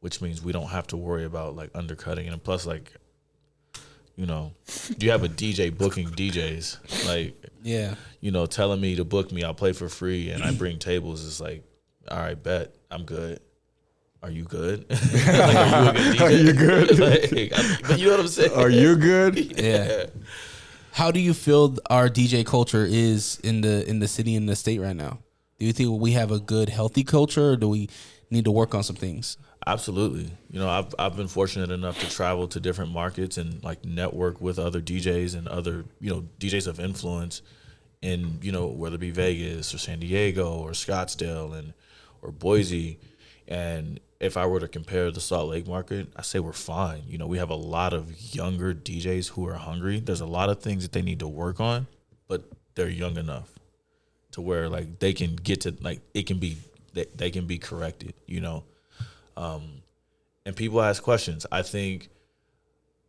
D: which means we don't have to worry about like undercutting, and plus, like, you know, you have a DJ booking DJs, like,
A: yeah,
D: you know, telling me to book me, I'll play for free, and I bring tables. It's like, all right, bet, I'm good. Are you good? Like, are you a good DJ?
C: Are you good?
D: Like, you know what I'm saying?
C: Are you good?
A: Yeah. How do you feel our DJ culture is in the city and the state right now? Do you think we have a good, healthy culture, or do we need to work on some things?
D: Absolutely. You know, I've been fortunate enough to travel to different markets and like network with other DJs and other, you know, DJs of influence in, you know, whether it be Vegas or San Diego or Scottsdale or Boise. And if I were to compare the Salt Lake market, I say we're fine. You know, we have a lot of younger DJs who are hungry. There's a lot of things that they need to work on, but they're young enough to where like they can get to, like, it can be, they can be corrected, you know. And people ask questions. I think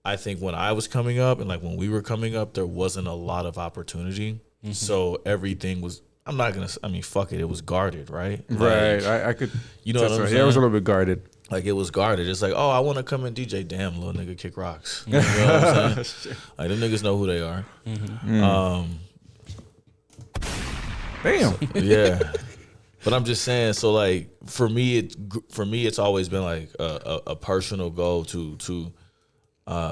D: when I was coming up and like when we were coming up, there wasn't a lot of opportunity. So everything was, fuck it. It was guarded, right?
C: Right.
D: Like,
C: I could,
D: you know what I'm saying?
C: Yeah, it was a little bit guarded.
D: Like it was guarded. It's like, oh, I want to come and DJ. Damn, little nigga kick rocks. You know what I'm saying? Like them niggas know who they are.
C: Damn.
D: Yeah. But I'm just saying, so like for me, it's always been like a personal goal to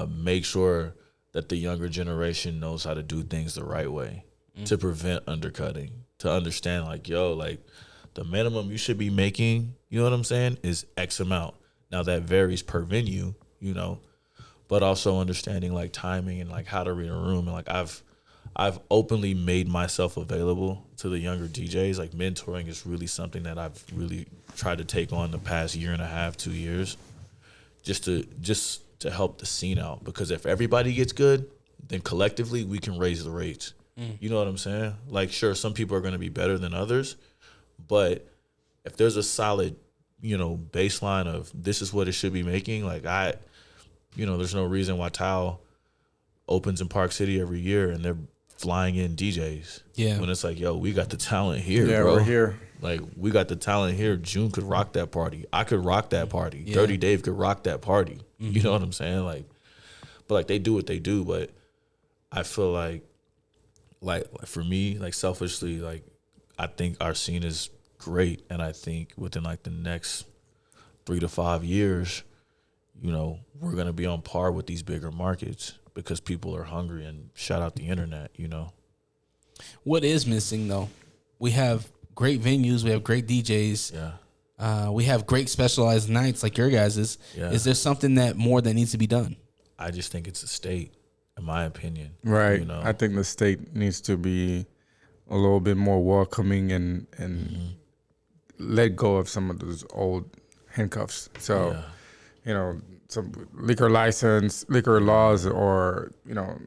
D: make sure that the younger generation knows how to do things the right way, to prevent undercutting, to understand like, yo, like the minimum you should be making, you know what I'm saying, is X amount. Now that varies per venue, you know, but also understanding like timing and like how to read a room. And like I've openly made myself available to the younger DJs. Like mentoring is really something that I've really tried to take on the past year and a half, 2 years, just to help the scene out. Because if everybody gets good, then collectively we can raise the rates. You know what I'm saying? Like, sure, some people are going to be better than others, but if there's a solid, you know, baseline of this is what it should be making, like there's no reason why Tao opens in Park City every year and they're flying in DJs. Yeah. When it's like, yo, we got the talent here,
C: yeah,
D: bro.
C: We're here.
D: Like, we got the talent here. Joune could rock that party. I could rock that party. Yeah. Dirty Dave could rock that party. You know what I'm saying? Like, but like they do what they do. But I feel like for me, like selfishly, like I think our scene is great, and I think within like the next 3 to 5 years, you know, we're gonna be on par with these bigger markets because people are hungry. And shout out the internet, you know.
A: What is missing though? We have great venues, we have great DJs.
D: Yeah.
A: We have great specialized nights like your guys's.
D: Yeah.
A: Is there something that needs to be done?
D: I just think it's a state, in my opinion.
C: Right.
D: You know?
C: I think the state needs to be a little bit more welcoming and let go of some of those old handcuffs. So, you know, some liquor laws, or, you know,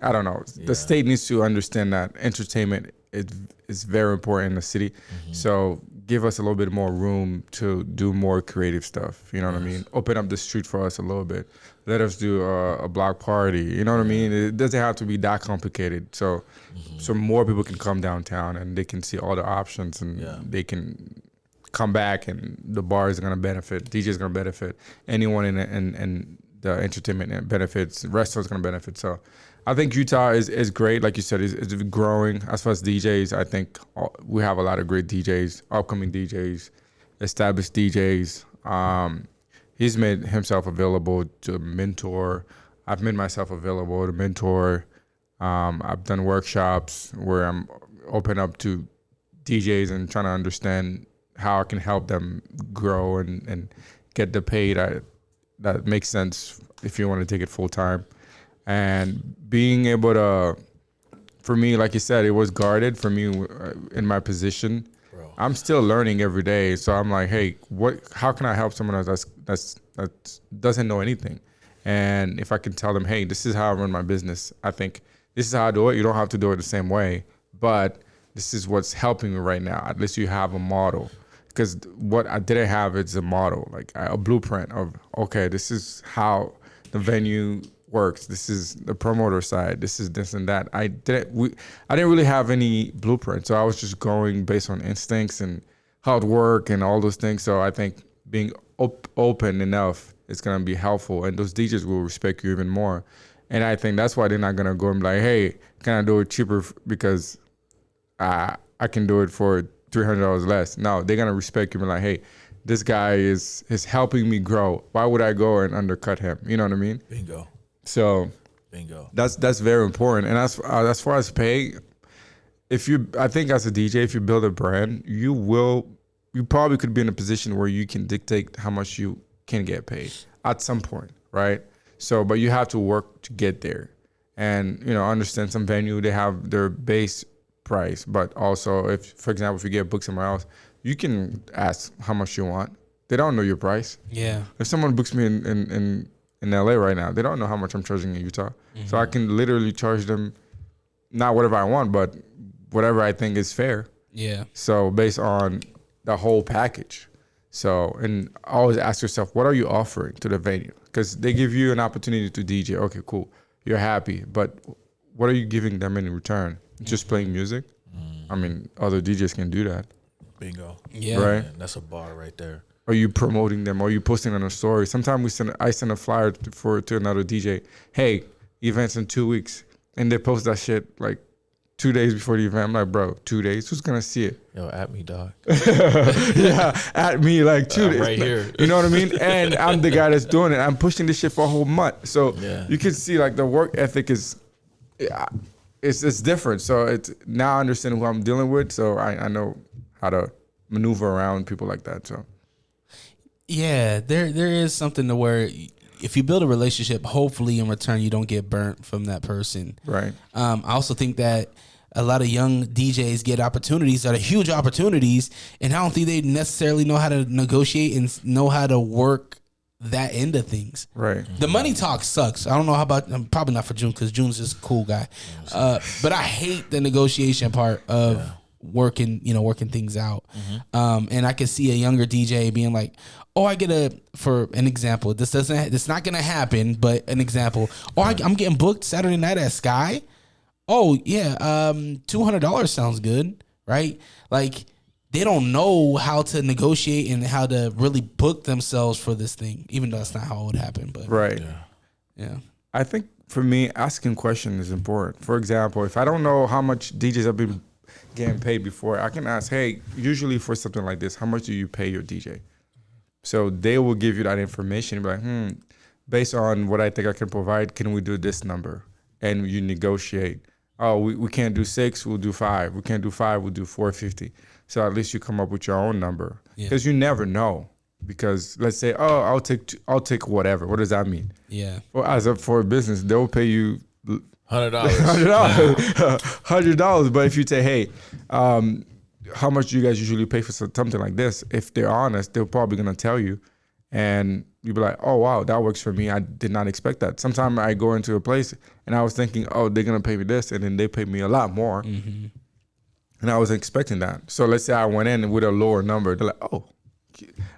C: I don't know. The state needs to understand that entertainment is very important in the city. So give us a little bit more room to do more creative stuff. You know what I mean? Open up the street for us a little bit. Let us do a block party. You know what I mean? It doesn't have to be that complicated. So more people can come downtown and they can see all the options and they can come back and the bar is going to benefit. DJ is going to benefit. Anyone in the entertainment benefits. Restaurants going to benefit. So I think Utah is great. Like you said, it's growing. As far as DJs, I think we have a lot of great DJs, upcoming DJs, established DJs. He's made himself available to mentor. I've made myself available to mentor. I've done workshops where I'm open up to DJs and trying to understand how I can help them grow and get the pay that makes sense if you want to take it full time. And being able to, for me, like you said, it was guarded for me in my position. Bro. I'm still learning every day. So I'm like, hey, how can I help someone else that doesn't know anything? And if I can tell them, hey, this is how I run my business. I think this is how I do it. You don't have to do it the same way, but this is what's helping me right now. At least you have a model. Because what I didn't have is a model, like a blueprint of, okay, this is how the venue works. This is the promoter side. This is this and that. I didn't really have any blueprint. So I was just going based on instincts and how it work and all those things. So I think being open enough is going to be helpful. And those DJs will respect you even more. And I think that's why they're not going to go and be like, hey, can I do it cheaper because I can do it for $300 less. No, they're going to respect you and be like, hey, this guy is helping me grow. Why would I go and undercut him? You know what I mean?
D: Bingo.
C: So
D: bingo.
C: That's very important. And as far as pay, I think as a DJ, if you build a brand, you probably could be in a position where you can dictate how much you can get paid at some point, right? So, but you have to work to get there. And, understand some venue, they have their base price, but also for example, if you get booked somewhere else, you can ask how much you want. They don't know your price.
A: Yeah.
C: If someone books me in LA right now, they don't know how much I'm charging in Utah. Mm-hmm. So I can literally charge them not whatever I want, but whatever I think is fair.
A: Yeah.
C: So based on the whole package. So, and always ask yourself, what are you offering to the venue? Because they give you an opportunity to DJ. Okay, cool. You're happy, but what are you giving them in return? Just playing music? I mean, other DJs can do that.
D: Bingo.
A: Yeah.
C: Right?
D: Man, that's a bar right there.
C: Are you promoting them? Are you posting on a story? Sometimes I send a flyer to another DJ. Hey, event's in 2 weeks. And they post that shit like 2 days before the event. I'm like, bro, 2 days? Who's going to see it?
D: Yo, at me, dog.
C: Yeah, at me like 2 days.
D: Right here.
C: You know what I mean? And I'm the guy that's doing it. I'm pushing this shit for a whole month. So you can see like the work ethic is... It's different. So it's now I understand who I'm dealing with. So I know how to maneuver around people like that. So
A: yeah, there is something to where if you build a relationship, hopefully in return you don't get burnt from that person.
C: Right.
A: I also think that a lot of young DJs get opportunities that are huge opportunities, and I don't think they necessarily know how to negotiate and know how to work that end of things.
C: Right.
A: The money talk sucks. I don't know how about, probably not for June because June's just a cool guy. But I hate the negotiation part of working things out. Mm-hmm. And I can see a younger DJ being like, oh, I get for an example, it's not going to happen, but an example. Oh, I'm getting booked Saturday night at Sky. Oh yeah. $200 sounds good. Right. Like, they don't know how to negotiate and how to really book themselves for this thing, even though that's not how it would happen. But
C: right.
A: Yeah.
C: I think for me, asking questions is important. For example, if I don't know how much DJs have been getting paid before, I can ask, hey, usually for something like this, how much do you pay your DJ? So they will give you that information. Be like, based on what I think I can provide, can we do this number? And you negotiate. Oh, we can't do 6, we'll do 5. We can't do 5, we'll do 450. So at least you come up with your own number, because you never know. Because let's say, oh, I'll take whatever. What does that mean?
A: Yeah.
C: Well, for a business, they'll pay you
D: $100.
C: $100. But if you say, hey, how much do you guys usually pay for something like this? If they're honest, they're probably gonna tell you, and you'll be like, oh wow, that works for me. I did not expect that. Sometimes I go into a place and I was thinking, oh, they're gonna pay me this, and then they pay me a lot more. Mm-hmm. And I was expecting that. So let's say I went in with a lower number. They're like, oh,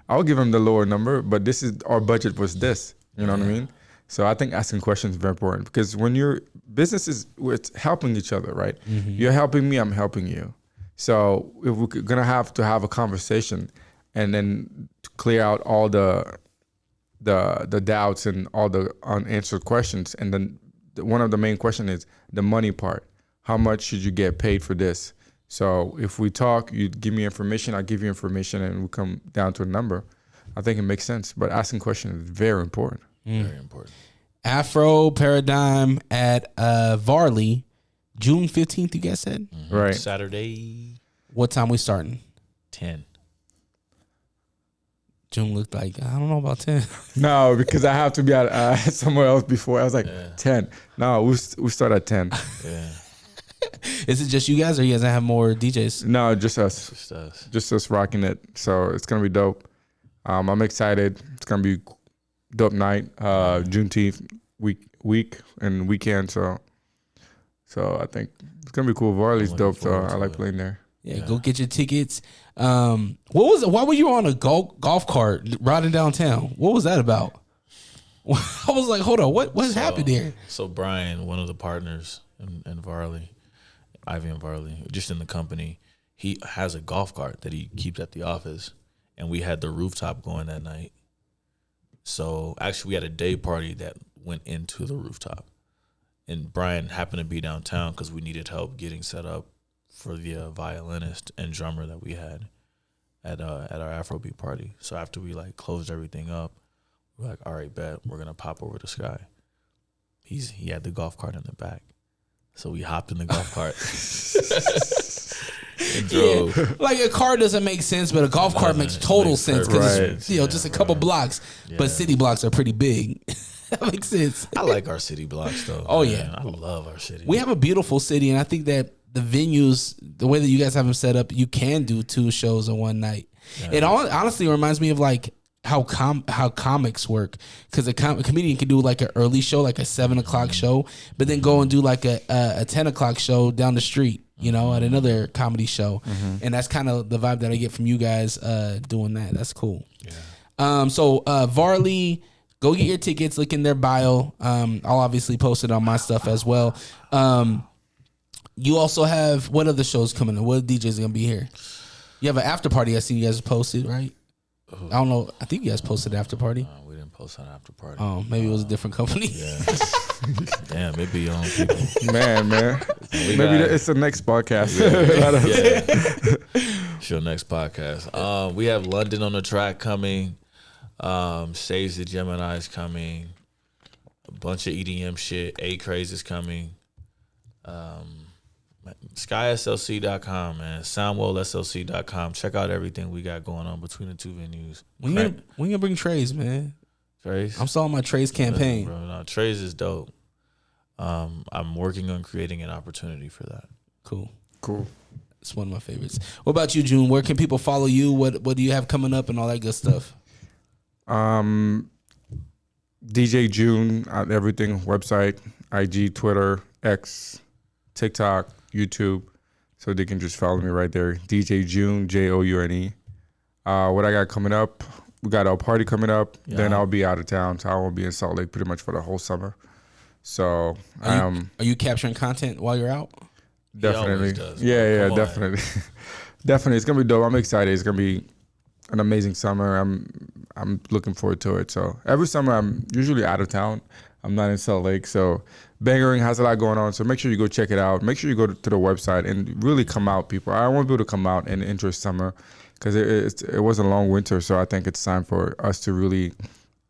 C: I'll give them the lower number, but this is our budget was this. You know what I mean? So I think asking questions is very important because when your business is it's helping each other, right? You're helping me, I'm helping you. So if we're gonna have to have a conversation and then clear out all the doubts and all the unanswered questions, and then one of the main questions is the money part. How much should you get paid for this? So if we talk, you give me information, I give you information, and we come down to a number. I think it makes sense. But asking questions is very important.
D: Very important.
A: Afro Paradigm at Varley, June 15th, you guys said?
C: Right.
D: Saturday.
A: What time we starting?
D: 10.
A: June looked like, I don't know about 10.
C: No, because I have to be at somewhere else before. I was like, 10. No, we start at 10.
D: Yeah.
A: Is it just you guys or you guys have more DJs?
C: No, just us.
D: Just us.
C: Just us rocking it. So it's going to be dope. I'm excited. It's going to be dope night. Juneteenth week and weekend. So I think it's going to be cool. Varley's dope. So I like playing there.
A: Yeah, go get your tickets. What was it? Why were you on a golf cart riding downtown? What was that about? I was like, hold on, what happened here?
D: So Brian, one of the partners in Varley, Ivy and Varley, just in the company, he has a golf cart that he keeps at the office, and we had the rooftop going that night. So actually, we had a day party that went into the rooftop, and Brian happened to be downtown because we needed help getting set up for the violinist and drummer that we had at our Afro Beat party. So after we like closed everything up, we're like, all right, bet, we're gonna pop over to Sky. He had the golf cart in the back, so we hopped in the golf cart and drove.
A: Yeah. Like a car doesn't make sense, but a golf cart makes total sense because it's just a couple blocks. Yeah. But city blocks are pretty big. That makes sense.
D: I like our city blocks though.
A: Oh
D: man.
A: yeah,
D: I love our city.
A: We have a beautiful city, and I think that the venues, the way that you guys have them set up, you can do 2 shows in one night. Yeah. It honestly reminds me of like how comics work, because a comedian can do like an early show, like a 7 o'clock show, but then go and do like a 10 o'clock show down the street, you know, at another comedy show. And that's kind of the vibe that I get from you guys doing that. That's cool. Yeah. So Varley, go get your tickets. Look in their bio. I'll obviously post it on my stuff as well. You also have, what other shows coming in? What DJs are going to be here? You have an after party I see you guys posted, right? I don't know. I think you guys posted after party.
D: We didn't post an after party.
A: Oh, maybe it was a different company.
D: Yeah. Damn, maybe your own people.
C: Man. Maybe it's the next podcast.
D: Yeah. It's your next podcast. We have London on the Track coming. Saves the Gemini's coming. A bunch of EDM shit. A-Craze is coming. SkySLC.com, man. SoundwellSLC.com. Check out everything we got going on between the 2 venues.
A: When you gonna bring Trays, man?
D: Trays?
A: I'm still on my Trays campaign.
D: Bro, no, Trays is dope. I'm working on creating an opportunity for that.
A: Cool. It's one of my favorites. What about you, June? Where can people follow you? What do you have coming up and all that good stuff?
C: DJ Joune on everything, website, IG, Twitter, X, TikTok, YouTube, so they can just follow me right there. DJ Joune, Joune. What I got coming up, we got our party coming up. Yeah. Then I'll be out of town, so I won't be in Salt Lake pretty much for the whole summer. So
A: are you capturing content while you're out?
C: Definitely. Yeah, definitely. Definitely. It's gonna be dope. I'm excited. It's gonna be an amazing summer. I'm looking forward to it. So every summer I'm usually out of town. I'm not in Salt Lake, so Bangarang has a lot going on. So make sure you go check it out. Make sure you go to the website and really come out, people. I want people to come out and enjoy summer because it was a long winter. So I think it's time for us to really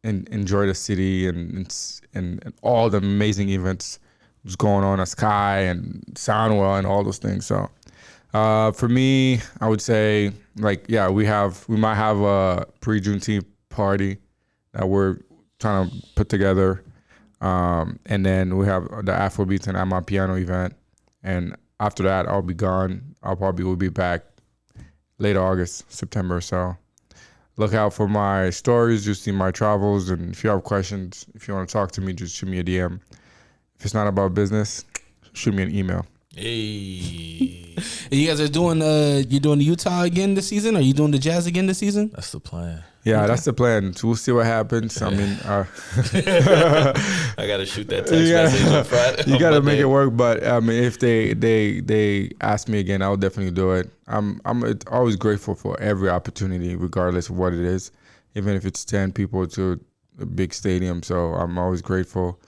C: enjoy the city and all the amazing events that's going on at Sky and Soundwell and all those things. So for me, I would say we might have a pre-Juneteenth party that we're trying to put together. And then we have the Afro Beats and I'm on piano event. And after that, I'll be gone. I probably will be back late August, September. So look out for my stories. You'll see my travels. And if you have questions, if you want to talk to me, just shoot me a DM. If it's not about business, shoot me an email.
D: Hey.
A: You guys are doing you're doing the Utah again this season? Are you doing the Jazz again this season?
D: That's the plan.
C: Yeah, that's the plan. So we'll see what happens. I mean,
D: I gotta shoot that text message on Friday.
C: You gotta make it work. But I mean, if they ask me again, I'll definitely do it. I'm always grateful for every opportunity, regardless of what it is, even if it's 10 people to a big stadium. So I'm always grateful.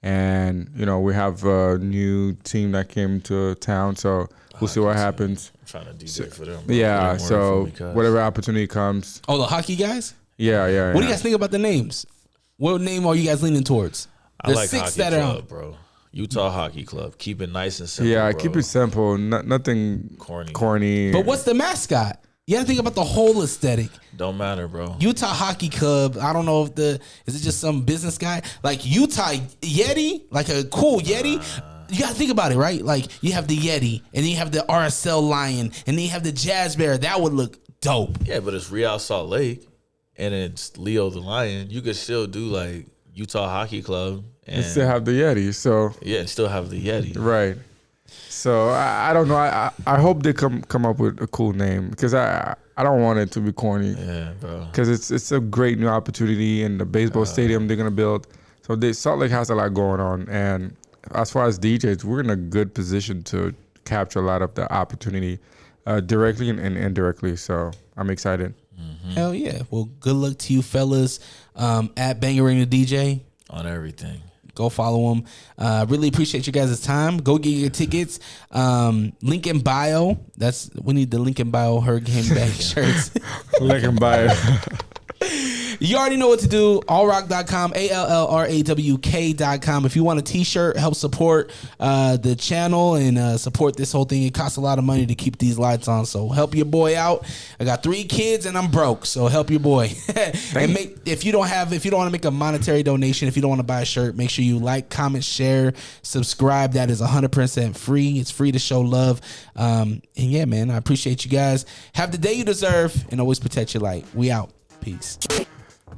C: And we have a new team that came to town, so we'll see what happens.
D: I'm trying to DJ for them. Bro.
C: Yeah, so whatever opportunity comes.
A: Oh, the hockey guys?
C: Yeah.
A: What do you guys think about the names? What name are you guys leaning towards?
D: I like Hockey Club, bro. Utah Hockey Club. Keep it nice and simple.
C: Yeah,
D: bro.
C: keep it simple. Nothing corny.
A: But what's the mascot? You gotta think about the whole aesthetic.
D: Don't matter, bro.
A: Utah Hockey Club. I don't know if is it just some business guy? Like Utah Yeti, like a cool Yeti. You gotta think about it, right? Like you have the Yeti, and then you have the RSL Lion, and then you have the Jazz Bear. That would look dope.
D: Yeah, but it's Real Salt Lake, and it's Leo the Lion. You could still do like Utah Hockey Club, and
C: still have the Yeti. So
D: yeah, and still have the Yeti.
C: Right. So I don't know. I hope they come up with a cool name because I don't want it to be corny.
D: Yeah, bro.
C: Because it's a great new opportunity in the baseball stadium they're gonna build. So Salt Lake has a lot going on, and as far as DJs, we're in a good position to capture a lot of the opportunity directly and indirectly. So I'm excited.
A: Mm-hmm. Hell yeah! Well, good luck to you fellas. At Bangarang the DJ
D: on everything.
A: Go follow him. Really appreciate you guys' time. Go get your tickets. Link in bio. We need the link in bio Hurricane Bag shirts.
C: Link in bio.
A: You already know what to do. Allrock.com, ALLRAWK.com. If you want a t-shirt, help support the channel and support this whole thing. It costs a lot of money to keep these lights on, so help your boy out. I got 3 kids and I'm broke, so help your boy. And if you don't want to make a monetary donation, if you don't want to buy a shirt, make sure you like, comment, share, subscribe. That is 100% free. It's free to show love. And yeah, man, I appreciate you guys. Have the day you deserve, and always protect your light. We out. Peace.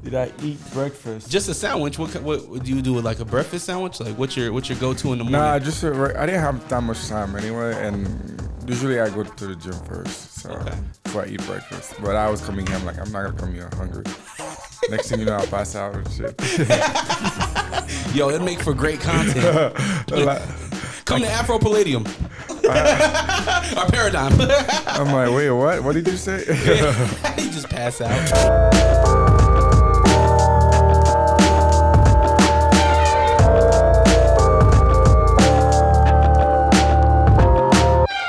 C: Did I eat breakfast?
A: Just a sandwich. What do you do with like a breakfast sandwich? Like what's your go-to in the morning?
C: Nah, I didn't have that much time anyway, and usually I go to the gym first, so before I eat breakfast. But I was coming here, I'm like, I'm not gonna come here hungry. Next thing you know, I'll pass out and shit.
A: Yo, it'd make for great content. Come to Afro Palladium. Our Paradigm.
C: I'm like, wait, what? What did you say?
A: You just pass out.